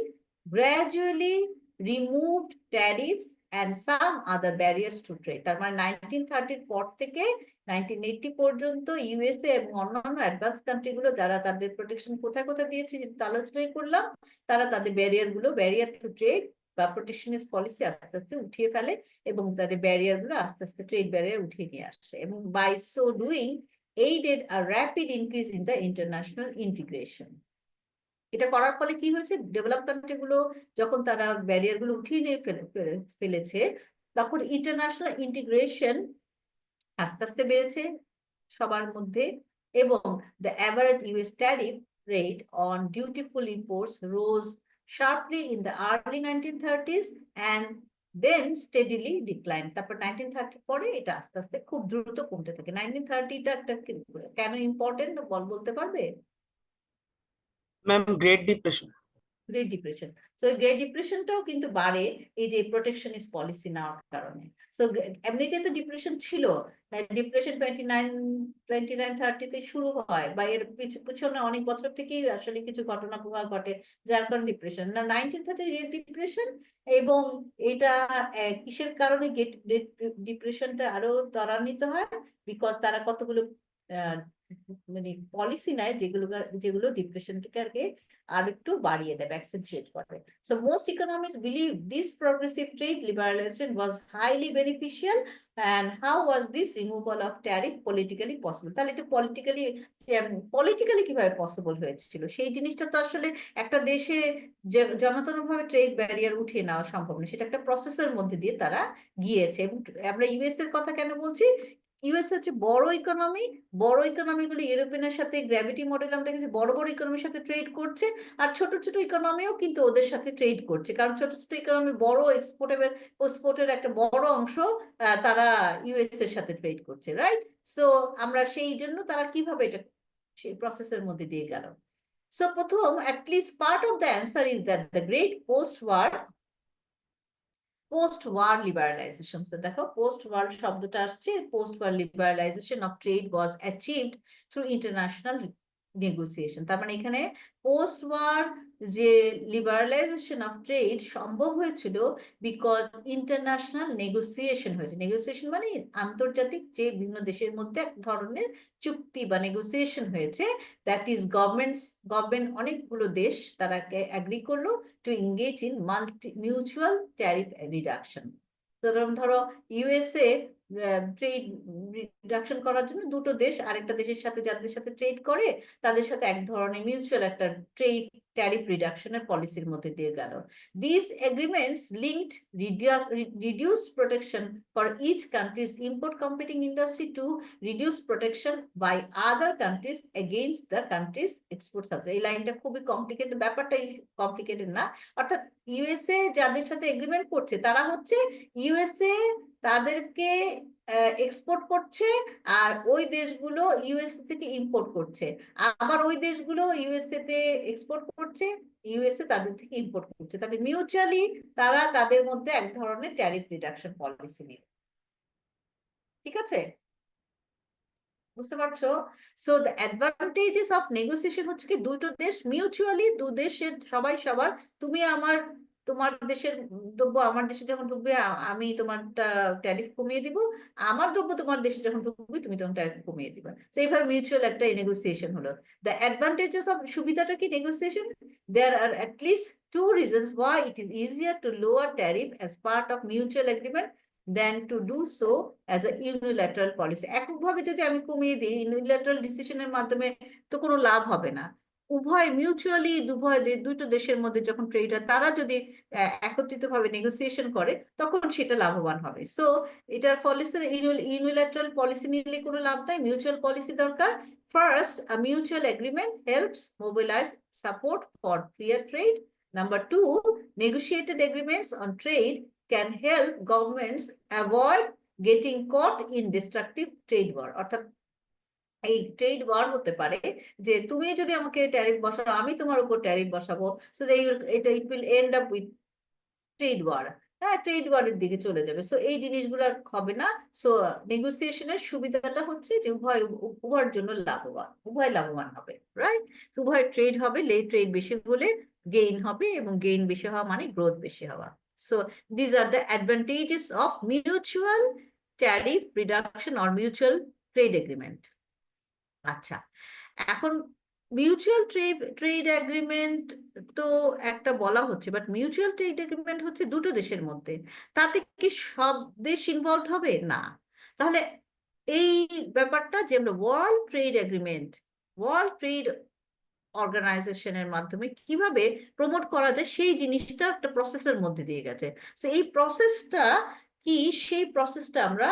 removed tariffs and some other barriers to trade. তার মানে 1930 পর থেকে 1980 পর্যন্ত ইউএসএ এবং অন্যান্য অ্যাডভান্স কান্ট্রিগুলো যারা তাদের প্রোটেকশন কোথায় কোথায় দিয়েছে সেটা আলোচনাই করলাম, তারা তাদের ব্যারিয়ার টু ট্রেড বা প্রোটেকশনিস্ট পলিসি আস্তে আস্তে উঠিয়ে ফেলে, এবং তাদের ব্যারিয়ারগুলো আস্তে আস্তে ট্রেড ব্যারিয়ার উঠিয়ে নিয়ে আসে, এবং by so doing aided a rapid increase in the international integration. এটা করার ফলে কি হয়েছে? ডেভেলপ কান্ট্রি গুলো যখন তারা ব্যারিয়ার গুলো উঠিয়ে নিয়ে ফেলেছে, তখন ইন্টারন্যাশনাল ইন্টিগ্রেশন আস্তে আস্তে বেড়েছে সবার মধ্যে, এবং the average US tariff rate on dutiful imports rose sharply in the early 1930s and then steadily declined. তারপর 1930 পরে এটা আস্তে আস্তে খুব দ্রুত কমতে থাকে। 1930টা একটা কেন ইম্পর্টেন্ট বলতে পারবে? Ma'am great depression. Great depression. তো গ্রেট ডিপ্রেশনটাও কিন্তু বাড়ে এই যে প্রোটেকশনিস্ট পলিসি নেওয়ার কারণে। সো এমনিতে তো ডিপ্রেশন ছিল, ডিপ্রেশন 2930-তে শুরু হয়, বা এর পিছনে অনেক বছর থেকেই আসলে কিছু ঘটনা প্রবাহ ঘটে যার কারণে ডিপ্রেশন না 1930 গ্রেট ডিপ্রেশন। এবং এটা কিসের কারণে গ্রেট ডিপ্রেশনটা আরো ত্বরান্বিত হয়, বিকজ তারা কতগুলো মানে পলিসি নেয় যেগুলো ডিপ্রেশনটাকে আর একটু বাড়িয়ে দেয়, accentuate করে। So most economists believe this progressive trade liberalization was highly beneficial. And how was this removal of tariff politically possible? তাহলে এটা politically কিভাবে পসিবল হয়েছিল, সেই জিনিসটা তো আসলে একটা দেশে জনতনভাবে ট্রেড ব্যারিয়ার উঠিয়ে নেওয়া সম্ভব নয়, সেটা একটা প্রসেসের মধ্যে দিয়ে তারা গিয়েছে। এবং আমরা ইউএস এর কথা কেন বলছি, ইউএস হচ্ছে বড় ইকোনমি, বড় ইকোনমি গুলো ইউরোপিয়ানের সাথে গ্র্যাভিটি মডেল আমরা দেখেছি বড় বড় ইকোনমির সাথে ট্রেড করছে, আর ছোট ছোট ইকোনমিও কিন্তু ওদের সাথে ট্রেড করছে, কারণ ছোট ছোট ইকোনমি বড় এক্সপোর্টের একটা বড় অংশ তারা ইউএস এর সাথে ট্রেড করছে, রাইট? সো আমরা সেই জন্য তারা কিভাবে এটা সেই প্রসেসের মধ্যে দিয়ে গেল। সো প্রথম at least part of the answer is that the great post-war liberalization. So দেখো post-war শব্দটা আসছে, post-war liberalization of trade was achieved through international negotiation. তার মানে এখানে post-war যে লিবারালাইজেশন অফ ট্রেড সম্ভব হয়েছিল বিকজ ইন্টারন্যাশনাল নেগোসিয়েশন হয়েছে। নেগোসিয়েশন মানে আন্তর্জাতিক যে বিভিন্ন দেশের মধ্যে এক ধরনের চুক্তি বা নেগোসিয়েশন হয়েছে, দ্যাট ইজ গভর্নমেন্ট অনেকগুলো দেশ তারা এগ্রি করলো to engage in mutual tariff reduction. ধরো ইউএসএ ট্রেড রিডাকশন করার জন্য দুটো দেশ আরেকটা দেশের সাথে যাদের সাথে ট্রেড করে তাদের সাথে এক ধরনের মিউচুয়াল একটা ট্রেড ট্যারিফ রিডাকশনের পলিসির মধ্যে দিয়ে গেল। These agreements linked reduced protection for each country's import competing industry to reduce protection by other countries against the country's export subsidy. এই লাইনটা খুবই কমপ্লিকেটেড, ব্যাপারটা কমপ্লিকেটেড না, অর্থাৎ ইউএসএ যাদের সাথে এগ্রিমেন্ট করছে তারা হচ্ছে ইউএসএ তাদেরকে এক্সপোর্ট করছে, আর ওই দেশগুলো ইউএসএ থেকে ইম্পোর্ট করছে, আবার ওই দেশগুলো ইউএসএ তে এক্সপোর্ট করছে, ইউএসএ তাদের থেকে ইম্পোর্ট করছে, তাদের মিউচুয়ালি তারা তাদের মধ্যে এক ধরনের ট্যারিফ রিডাকশন পলিসি নিয়ে, ঠিক আছে? বুঝতে পারছো? So the advantages of negotiation হচ্ছে কি দুটো দেশ মিউচুয়ালি, দু দেশের সবাই সবার, তুমি তোমার দেশের দ্রব্য আমার দেশে যখন ঢুকবে আমি তোমার ট্যারিফ কমিয়ে দিব, আমার দ্রব্য তোমার দেশে যখন ঢুকবে তুমি তখন ট্যারিফ কমিয়ে দিবা। তো এইভাবে মিউচুয়াল একটা নেগোসিয়েশন হলো। দ্য অ্যাডভান্টেজেস অফ সুবিধাটা কি negotiation, there are at least 2 reasons why it is easier to lower tariff as part of mutual agreement than to do so as a unilateral policy. এককভাবে যদি আমি কমিয়ে দিই, ইউনিল্যাটারাল ডিসিশনের মাধ্যমে তো কোনো লাভ হবে না। উভয় মিউচুয়ালি দুটো দেশের মধ্যে যখন ট্রেড হয় তারা যদি একত্রিতভাবে নেগোসিয়েশন করে তখন সেটা লাভবান হবে। সো এটার পলিসি ইউনিল্যাটারাল পলিসি নিলে কোনো লাভ নাই, মিউচুয়াল পলিসি দরকার। First, a mutual agreement helps mobilize support for freer trade. Number 2, negotiated agreements on trade can help governments avoid getting caught in destructive trade war. অর্থাৎ এই trade war হতে পারে যে তুমি যদি আমাকে ট্যারিফ বসাও আমি তোমার উপর ট্যারিফ বসাবো, so it will end up with trade war. হ্যাঁ, ট্রেড ওয়ারের দিকে চলে যাবে। সো এই জিনিসগুলো হবে না। সো নেগোসিয়েশনের সুবিধাটা হচ্ছে যে উভয়ের জন্য লাভবান, উভয় লাভবান হবে, রাইট? উভয় ট্রেড হবে, ট্রেড বেশি হলে গেইন হবে, এবং গেইন বেশি হওয়া মানে গ্রোথ বেশি হওয়া। So these are the advantages of mutual tariff reduction or mutual trade agreement. আচ্ছা, এখন মিউচুয়াল ট্রেড এগ্রিমেন্ট তো একটা বলা হচ্ছে, বাট মিউচুয়াল ট্রেড এগ্রিমেন্ট হচ্ছে দুটো দেশের মধ্যে, তাতে কি সব দেশ ইনভলভ হবে? না। তাহলে এই ব্যাপারটা যে আমরা ওয়ার্ল্ড ট্রেড অর্গানাইজেশনের মাধ্যমে কিভাবে প্রমোট করা যায় সেই জিনিসটা একটা প্রসেসের মধ্যে দিয়ে গেছে। তো এই প্রসেসটা কি, সেই প্রসেসটা আমরা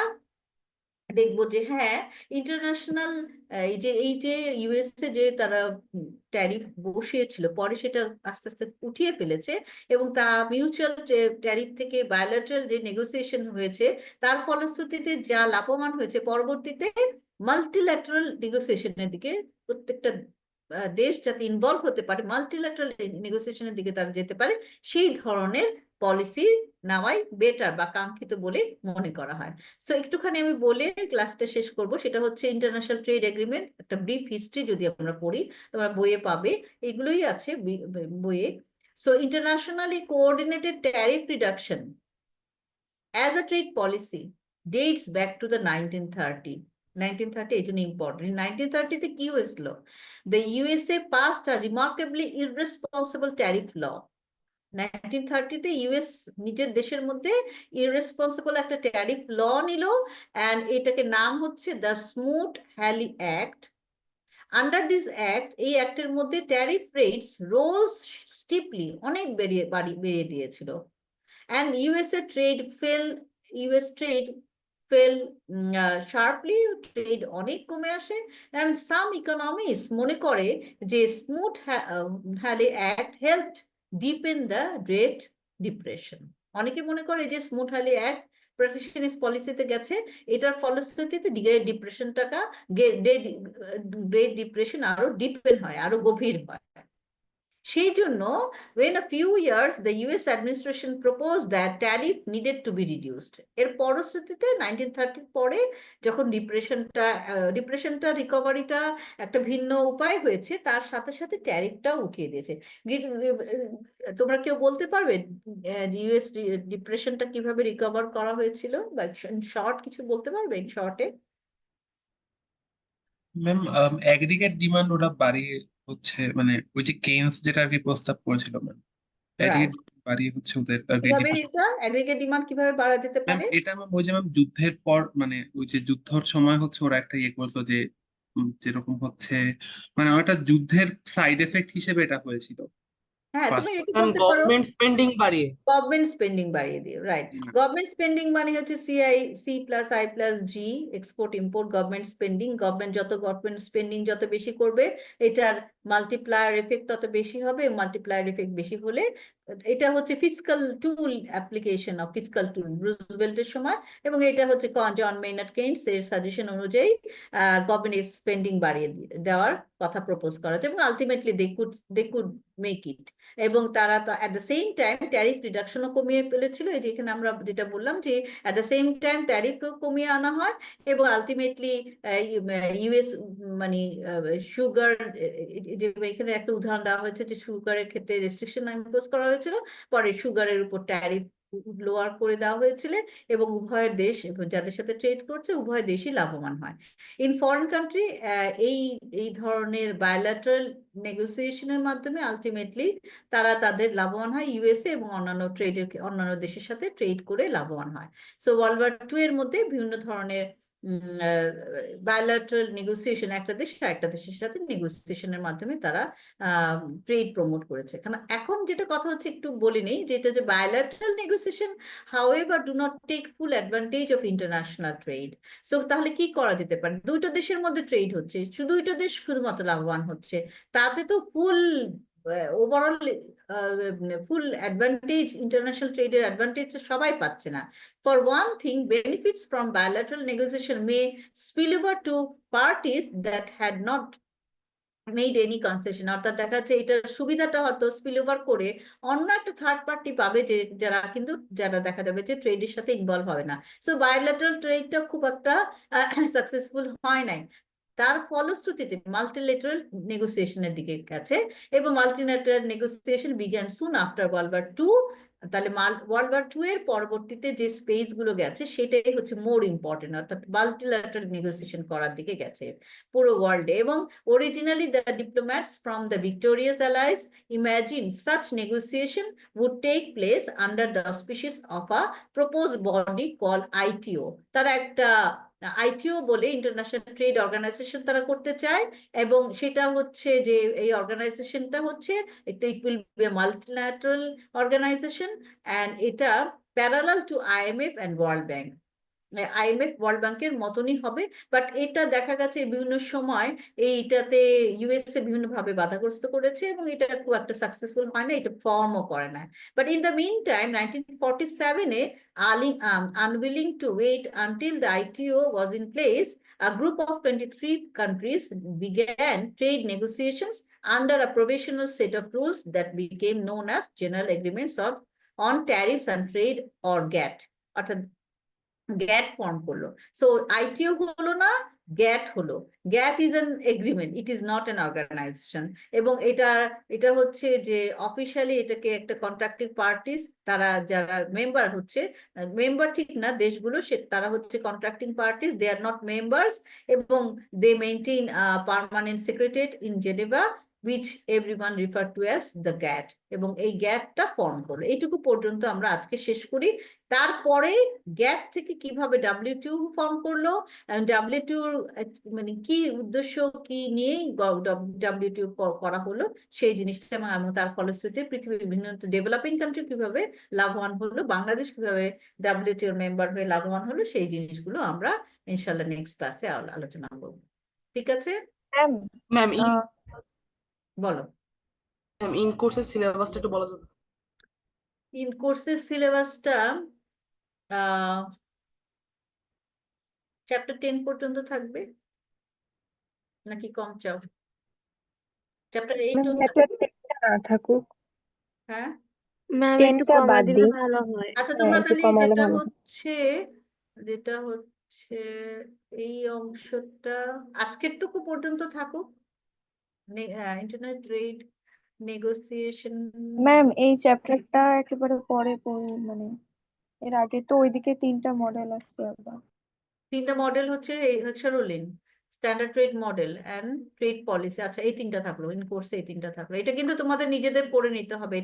দেখবো যে হ্যাঁ ইন্টারন্যাশনাল এই যে ইউএসএ যে তারা ট্যারিফ বসিয়েছিল পরে সেটা আস্তে আস্তে উঠিয়ে ফেলেছে, এবং তা মিউচুয়াল ট্যারিফ থেকে বায়োল্যাটারাল যে নেগোসিয়েশন হয়েছে তার ফলশ্রুতিতে যা লাভবান হয়েছে, পরবর্তীতে মাল্টিল্যাটারাল নেগোসিয়েশনের দিকে প্রত্যেকটা দেশ যাতে ইনভলভ হতে পারে, মাল্টিল্যাটারাল নেগোসিয়েশনের দিকে তারা যেতে পারে, সেই ধরনের পলিসি নেওয়াই বেটার বা কাঙ্ক্ষিত বলে মনে করা হয়। সো একটুখানি আমি বলে ক্লাসটা শেষ করব, সেটা হচ্ছে ইন্টারন্যাশনাল ট্রেড এগ্রিমেন্ট, একটা ব্রিফ হিস্ট্রি যদি আমরা পড়ি তোমরা বইয়ে পাবে, এগুলোই আছে বইয়ে। So internationally coordinated tariff reduction as a trade policy dates back to the 1930. 1930 এই জন্য ইম্পর্টেন্ট। 1930 তে কি হয়েছিল? The USA passed a remarkably irresponsible tariff law. 1930 তে ইউএস নিজের দেশের মধ্যে ইররেসপন্সিবল একটা ট্যারিফ ল নিল, অ্যান্ড এটাকে নাম হচ্ছে the Smoot Hawley act. Under this act, এই অ্যাক্টের মধ্যে ট্যারিফ রেটস রোজ স্টিপলি, অনেক বেড়িয়ে দিয়েছিল। And US trade fell sharply, trade অনেক কমে আসে। And some economists মনে করে যে Smoot-Hailey act helped deepen the Great Depression. অনেকে মনে করে যে স্মুট-হ্যালি অ্যাক্ট প্রোটেকশনিস্ট পলিসিতে গেছে, এটার ফলশ্রুতিতে গ্রেট ডিপ্রেশন আরো ডিপেন হয়, আরো গভীর হয়। সেই জন্য when a few years the US administration proposed that tariff needed to be reduced, এর পরবর্তীতে 1930 পরে যখন ডিপ্রেশনটা রিকভারিটা একটা ভিন্ন উপায় হয়েছে, তার সাথে সাথে ট্যারিফটা উঠিয়ে দিয়েছে। তোমরা কেউ বলতে পারবে ইউএস ডিপ্রেশনটা কিভাবে রিকভার করা হয়েছিল, বা শর্ট কিছু বলতে পারবে শর্টে? ম্যাম অ্যাগ্রিগেট ডিমান্ড ওরা বাড়িয়ে হচ্ছে, মানে ওই যে কেইনস যেটা আর কি প্রস্তাব করেছিল ম্যাম, অ্যাগ্রিগেট বাড়িয়ে হচ্ছে ওদের কিভাবে এটা অ্যাগ্রিগেট ডিমান্ড কিভাবে বাড়া যেতে ম্যাম। পারে? এটা ম্যাম ওই যে ম্যাম যুদ্ধের পর, মানে ওই যে যুদ্ধর সময় হচ্ছে ওরা একটা ইয়ে করতো যে যেরকম হচ্ছে, মানে একটা যুদ্ধের সাইড এফেক্ট হিসেবে এটা হয়েছিল। হ্যাঁ, তুমি ফার্স্ট এটা বলতে পারো গভর্নমেন্ট স্পেন্ডিং বাড়িয়ে গভর্নমেন্ট স্পেন্ডিং বাড়িয়ে দিয়ে, রাইট। গভর্নমেন্ট স্পেন্ডিং মানে হচ্ছে C+I+G, export import government spending. Government spending যত বেশি করবে, এটার মাল্টিপ্লায়ার এফেক্ট তত বেশি হবে। মাল্টিপ্লায়ার এফেক্ট বেশি হলে, এটা হচ্ছে fiscal tool, application of fiscal tool রুজভেল্টের সময়, এবং এটা হচ্ছে জন মেইনার্ড কেইনস এর সাজেশন অনুযায়ী গভর্নমেন্ট স্পেন্ডিং বাড়িয়ে দেওয়ার কথা প্রপোজ করা হচ্ছে, এবং ultimately they could make it. এবং তারা তো at the same time tariff রিডাকশনও কমিয়ে ফেলেছিল। এই যে এখানে আমরা যেটা বললাম যে অ্যাট দ্য সেম টাইম ট্যারিফও কমিয়ে আনা হয়, এবং আলটিমেটলি ইউএস মানে সুগার, এখানে একটা উদাহরণ দেওয়া হয়েছে যে সুগারের ক্ষেত্রে রেস্ট্রিকশন ইম্পোজ করা হয়েছিল, পরে সুগারের উপর ট্যারিফ লোয়ার করে দেওয়া হয়েছিল, এবং উভয়ের দেশ যাদের সাথে ট্রেড করছে উভয় দেশই লাভবান হয়। ইন ফরেন কান্ট্রি এই ধরনের বায়োল্যাটারাল নেগোসিয়েশনের মাধ্যমে আলটিমেটলি তারা তাদের লাভবান হয়, ইউএসএ এবং অন্যান্য দেশের সাথে ট্রেড করে লাভবান হয়। সো ওয়ার্ল্ড ওয়ার 2 এর মধ্যে বিভিন্ন ধরনের বায়োল্যাটারাল নেগোসিয়েশন, একটা দেশের সাথে নেগোসিয়েশনের মাধ্যমে তারা ট্রেড প্রমোট করেছে। এখন যেটা কথা হচ্ছে একটু বলে নেই, যেটা যে bilateral negotiation however do not take full advantage of international trade. So তাহলে কি করা যেতে পারে? দুইটা দেশের মধ্যে ট্রেড হচ্ছে, দুইটা দেশ শুধুমাত্র লাভবান হচ্ছে, তাতে তো ওভারঅল ফুল অ্যাডভান্টেজ, ইন্টারন্যাশনাল ট্রেডের অ্যাডভান্টেজ সবাই পাচ্ছে না। For one thing, benefits from bilateral negotiation may spill over to parties that had not made any concession. অর্থাৎ দেখা যাচ্ছে এটার সুবিধাটা হয়তো স্পিল ওভার করে অন্য একটা থার্ড পার্টি পাবে, যারা দেখা যাবে যে ট্রেডের সাথে ইনভলভ হবে না। সো বায়োল্যাটারাল ট্রেডটা খুব একটা সাকসেসফুল হয় নাই। তার ফলশ্রুতিতে মাল্টিল্যাটারাল নেগোসিয়েশনের দিকে গেছে, এবং multilateral negotiation began soon after world war 2। তাহলে ওয়ার্ল্ড ওয়ার 2 এর পরবর্তীতে যে স্পেস গুলো গেছে সেটাই হচ্ছে মোর ইম্পর্টেন্ট, অর্থাৎ মাল্টিল্যাটারাল নেগোসিয়েশন করার দিকে গেছে পুরো ওয়ার্ল্ডে। এবং originally the diplomats from the victorious allies imagined such negotiation would take place under the auspices of a proposed body called ITO. তারা একটা আইটিও বলে ইন্টারন্যাশনাল ট্রেড অর্গানাইজেশন তারা করতে চায়, এবং সেটা হচ্ছে যে এই অর্গানাইজেশনটা হচ্ছে একটা it will be a multilateral organization, and এটা parallel to IMF and world bank. IMF world ব্যাংকের মতনই হবে, বাট এটা দেখা গেছে বিভিন্ন সময় এইটাতে ইউএসএ বিভিন্ন ভাবে বাধাগ্রস্ত করেছে, এবং এটা খুব একটা সাকসেসফুল হয় না, এটা ফর্মও করে না। But in the mean time 1947-এ unwilling to wait until the ITO was in place, a group of 23 countries began trade negotiations under a provisional set of rules that became known as General Agreements on Tariffs and Trade or GATT. অর্থাৎ GATT form করলো। So ITO হলো না, GATT হলো। GATT is an agreement, it is not an organization. এবং এটা হচ্ছে যে officially এটাকে একটা কন্ট্রাক্টিং পার্টিস, তারা যারা মেম্বার হচ্ছে, মেম্বার ঠিক না দেশগুলো, তারা হচ্ছে contracting parties, they are not members, এবং they maintain permanent secretariat in Geneva, which everyone refer to as the GATT, এবং এই গ্যাটটা ফর্ম করলো। এইটুকু পর্যন্ত আমরা আজকে শেষ করি। তারপরে গ্যাট থেকে কিভাবে WTO ফর্ম করলো, WTO মানে কি উদ্দেশ্য, কি নিয়ে WTO করা হলো, সেই জিনিসটা, এবং তার ফলশ্রুতিতে পৃথিবীর বিভিন্ন ডেভেলপিং কান্ট্রি কিভাবে লাভবান হলো, বাংলাদেশ কিভাবে WTO মেম্বার হয়ে লাভবান হলো, সেই জিনিসগুলো আমরা ইনশাল্লাহ নেক্সট ক্লাসে আলোচনা করবো। ঠিক আছে, ম্যাম ম্যাম বলো। ইন কোর্সের সিলেবাসটা একটু বলা যাবে? ইন কোর্সের সিলেবাসটা চ্যাপ্টার 10 পর্যন্ত থাকবে, নাকি কম চাও? চ্যাপ্টার 8 চ্যাপ্টার 10টা না থাকুক, হ্যাঁ, ম্যাম একটু 10টা কমায় বাদ দিলে দিই। ভালো হয়। আচ্ছা হ্যাঁ, তোমরা একটু তাহলে কমাইলে যেটা ভালো হয়। হচ্ছে এই অংশটা আজকেরটুকু পর্যন্ত থাকুক, ইন্টারনেট ট্রেড নেগোসিয়েশন। ম্যাম এই চ্যাপ্টারটা একেবারে পরে মানে এর আগে তো ওইদিকে 3টা মডেল আসছে আবার। 3টা মডেল হচ্ছে Heckscher Ohlin, standard trade model and trade policy. আচ্ছা এই 3টা থাকলো, ইন কোর্সে এই 3টা থাকলো। এটা কিন্তু তোমাদের নিজেদের পড়ে নিতে হবে।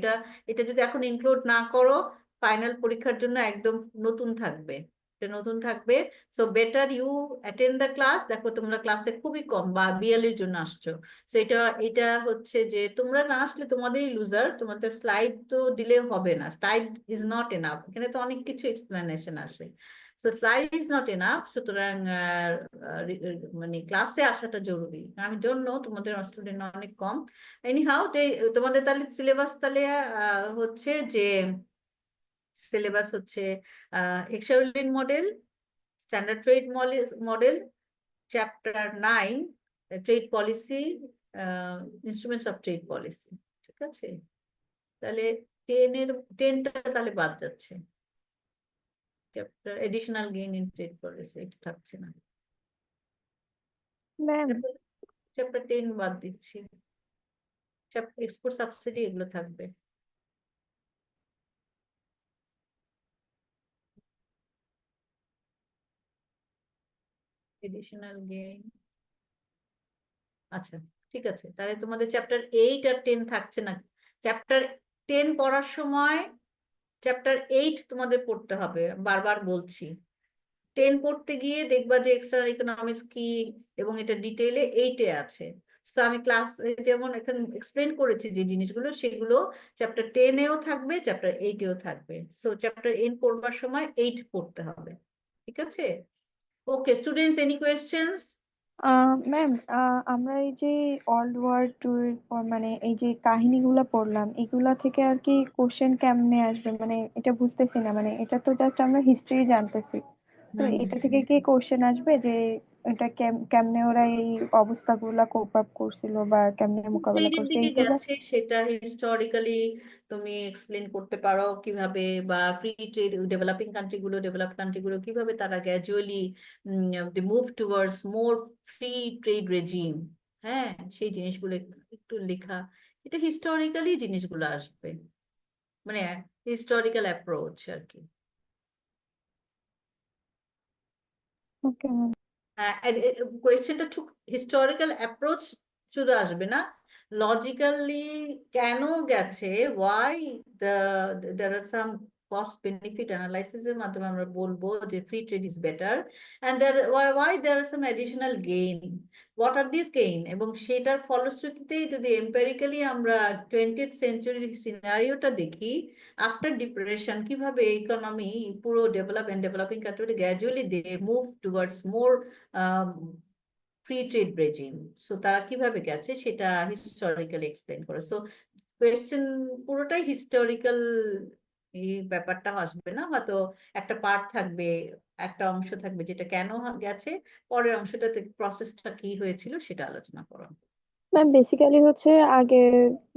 এটা যদি এখন ইনক্লুড না করো, ফাইনাল পরীক্ষার জন্য একদম নতুন থাকবে, এটা নতুন থাকবে। So better you attend the class. দেখো তোমরা ক্লাসে খুবই কম, বা বিএলের জন্য আসছো। সো এটা হচ্ছে যে তোমরা না আসলে তোমাদেরই লুজার। তোমাদের স্লাইড তো দিলে হবে না, স্লাইড ইজ নট এনাফ, এখানে তো অনেক কিছু এক্সপ্লেনেশন আসে। So slide is not enough, সুতরাং মানে ক্লাসে আসাটা জরুরি। আমি জন্য তোমাদের স্টুডেন্ট অনেক কম। এনিহাউ তোমাদের তাহলে সিলেবাস তাহলে হচ্ছে যে সিলেবাস হচ্ছে Heckscher Ohlin model, standard trade model, chapter 9 trade policy, instruments of trade policy. ঠিক আছে, তাহলে 10টা তাহলে বাদ যাচ্ছে। Chapter additional gain in trade policy এটা থাকছে না। ম্যাম চ্যাপ্টার 10 বাদ দিচ্ছি, এক্সপোর্ট সাবসিডি এগুলো থাকবে। এডিশনাল গেইন, আচ্ছা ঠিক আছে, তাহলে তোমাদের চ্যাপ্টার 8 আর 10 থাকছে না। চ্যাপ্টার 10 পড়ার সময় চ্যাপ্টার 8 তোমাদের পড়তে হবে, বারবার বলছি। 10 পড়তে গিয়ে দেখবা যে এক্সটার্নাল ইকোনমিক্স কি, এবং এটা ডিটেইলে 8-এ আছে। সো আমি ক্লাস যেমন এখানে এক্সপ্লেন করেছি যে জিনিসগুলো, সেগুলো চ্যাপ্টার 10-এও থাকবে, চ্যাপ্টার 8-এও থাকবে। সো চ্যাপ্টার 8 পড়বার সময় 8 পড়তে হবে। ঠিক আছে, okay students, any questions? Ma'am আমরা এই যে ওয়ার্ল্ড ওয়ার টু মানে এই যে কাহিনীগুলো পড়লাম, এগুলা থেকে আর কি কোশ্চেন কেমনে আসবে, মানে এটা বুঝতেছি না। মানে এটা তো জাস্ট আমরা হিস্ট্রি জানতেছি, তো এটা থেকে কি কোশ্চেন আসবে যে এটা কেমনে ওরা এই অবস্থাগুলা কোপ আপ করছিল বা কেমনে মোকাবেলা ট্রেডের করছে দিকে এইগুলা? গেছে, সেটা হিস্টোরিক্যালি তুমি এক্সপ্লেন করতে পারো কিভাবে, বা ফ্রি ট্রেড ডেভেলপিং কান্ট্রিগুলো কিভাবে তারা gradually move towards more free trade regime. হ্যাঁ, সেই জিনিসগুলো একটু লেখা, এটা হিস্টোরিক্যালি জিনিসগুলো আসবে, মানে হিস্টোরিক্যাল অ্যাপ্রোচ আর কি। Okay ma'am. কোয়েশ্চেনটা ঠিক হিস্টোরিক্যাল অ্যাপ্রোচ শুধু আসবে না, লজিক্যালি কেন গেছে, Y there are some cost benefit analysis এর মাধ্যমে আমরা বলবো যে free trade is better, and why there are some additional gain, what are these gain, এবং সেটার ফলশ্রুতিতেই যদি এম্পেরিক্যালি আমরা 20th সেঞ্চুরির সিনারিওটা দেখি, আফটার ডিপ্রেশন কিভাবে ইকোনমি পুরো developing country gradually they move towards more free trade regime. So তারা কিভাবে গেছে সেটা হিস্টোরিক্যালি এক্সপ্লেন করে। সো কোয়েশ্চেন পুরোটাই হিস্টোরিক্যাল এই ব্যাপারটা আসবে না, হয়তো একটা পার্ট থাকবে, একটা অংশ থাকবে যেটা কেন গেছে, পরের অংশটা থেকে প্রসেসটা কি হয়েছিল সেটা আলোচনা করো। ম্যাম বেসিক্যালি হচ্ছে আগে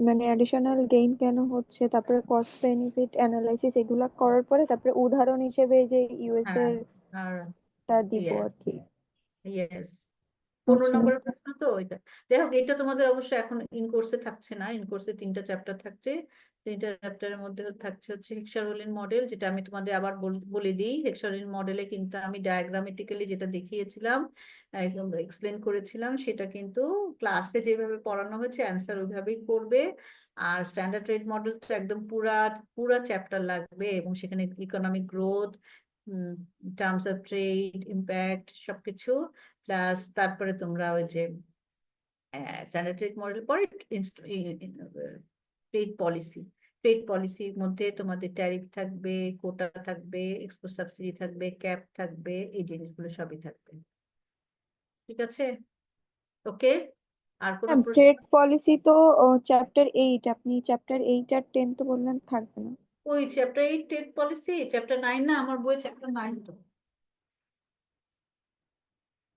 মানে অ্যাডিশনাল গেইন কেন হচ্ছে, তারপরে কস্ট বেনিফিট অ্যানালাইসিস এগুলা করার পরে তারপরে উদাহরণ হিসেবে যে ইউএস হ্যাঁ, এর আর টা দিব ইয়েস, আর কি। ইয়েস 15 আচ্ছা নম্বরের প্রশ্ন তো এটা। যাই হোক, এটা তোমাদের অবশ্যই এখন ইন কোর্সে থাকছে না, ইন কোর্সে 3টা চ্যাপ্টার থাকছে। 3টা চ্যাপ্টারের মধ্যে থাকছে হচ্ছে হেক্সারোলিন মডেল, যেটা আমি তোমাদের আবার বলে দিই। হেক্সারোলিন মডেলে কিন্তু আমি ডায়াগ্রামেটিক্যালি যেটা দেখিয়েছিলাম, একদম এক্সপ্লেন করেছিলাম, সেটা কিন্তু ক্লাসে যেভাবে পড়ানো হয়েছে অ্যান্সার ওইভাবেই করবে। আর স্ট্যান্ডার্ড রেট মডেল তো একদম পুরা পুরা চ্যাপ্টার লাগবে, এবং সেখানে economic growth, terms of trade, impact সবকিছু, প্লাস তারপরে তোমরা ওই যে স্ট্যান্ডার্ড ট্রেড মডেল পরে ট্রেড পলিসি, ট্রেড পলিসির মধ্যে তোমাদের ট্যারিফ থাকবে, কোটা থাকবে, এক্সপোর্ট সাবসিডি থাকবে, ক্যাপ থাকবে, এই জিনিসগুলো সবই থাকবে। ঠিক আছে, ওকে। আর কোনো ম্যাম প্রশ্ন? ট্রেড পলিসি তো চ্যাপ্টার 8, আপনি চ্যাপ্টার 8 আর 10 তো বললেন থাকবে না। ওই চ্যাপ্টার 8 ট্রেড পলিসি, চ্যাপ্টার 9 না, আমার বই চ্যাপ্টার 9 তো।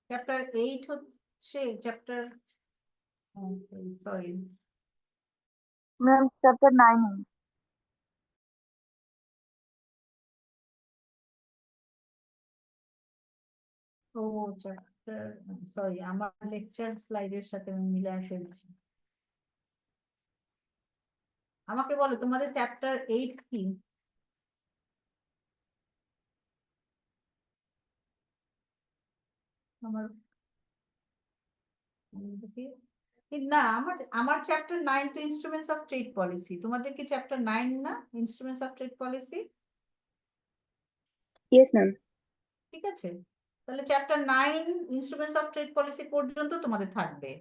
চ্যাপ্টার 8 হচ্ছে চ্যাপ্টার, সরি ম্যাম চ্যাপ্টার 9। ও চ্যাপ্টার, সরি আমার লেকচার স্লাইডের সাথে আমি মিলায় ফেলছি। আমাকে বলো তোমাদের চ্যাপ্টার 8 কি? আমার দেখি, না আমার আমার চ্যাপ্টার 9 তো ইনস্ট্রুমেন্টস অফ ট্রেড পলিসি, তোমাদের কি চ্যাপ্টার 9 না instruments of trade policy? Yes ma'am. ঠিক আছে, তাহলে chapter 9 instruments of trade policy পর্যন্ত তোমাদের থাকবে।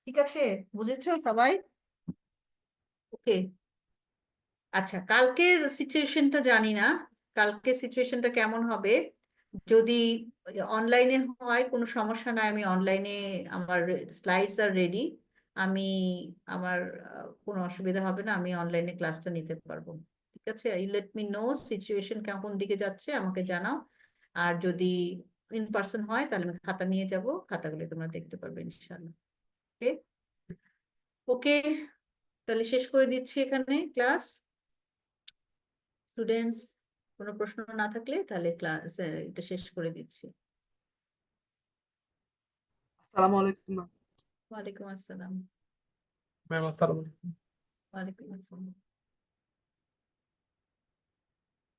ঠিক আছে, বুঝেছো সবাই? ওকে। আচ্ছা, কালকের সিচুয়েশনটা জানি না, কালকে সিচুয়েশনটা কেমন হবে। যদি অনলাইনে হয় কোনো সমস্যা নাই, আমি অনলাইনে, আমার স্লাইডস আর রেডি, আমি আমার কোনো অসুবিধা হবে না, আমি অনলাইনে ক্লাসটা নিতে পারবো। ঠিক আছে, you let me know situation কেমন দিকে যাচ্ছে, আমাকে জানাও। আর যদি ইন পার্সন হয় তাহলে আমি খাতা নিয়ে যাব, খাতাগুলো তোমরা দেখতে পারবে ইনশাআল্লাহ। ওকে, ওকে, তাহলে শেষ করে দিচ্ছি এখানে ক্লাস। স্টুডেন্টস, কোনো প্রশ্ন না থাকলে তাহলে ক্লাস এটা শেষ করে দিচ্ছি। আসসালামু আলাইকুম। ওয়ালাইকুম আসসালাম। ম্যাম আসসালামু আলাইকুম। ওয়ালাইকুম আসসালাম।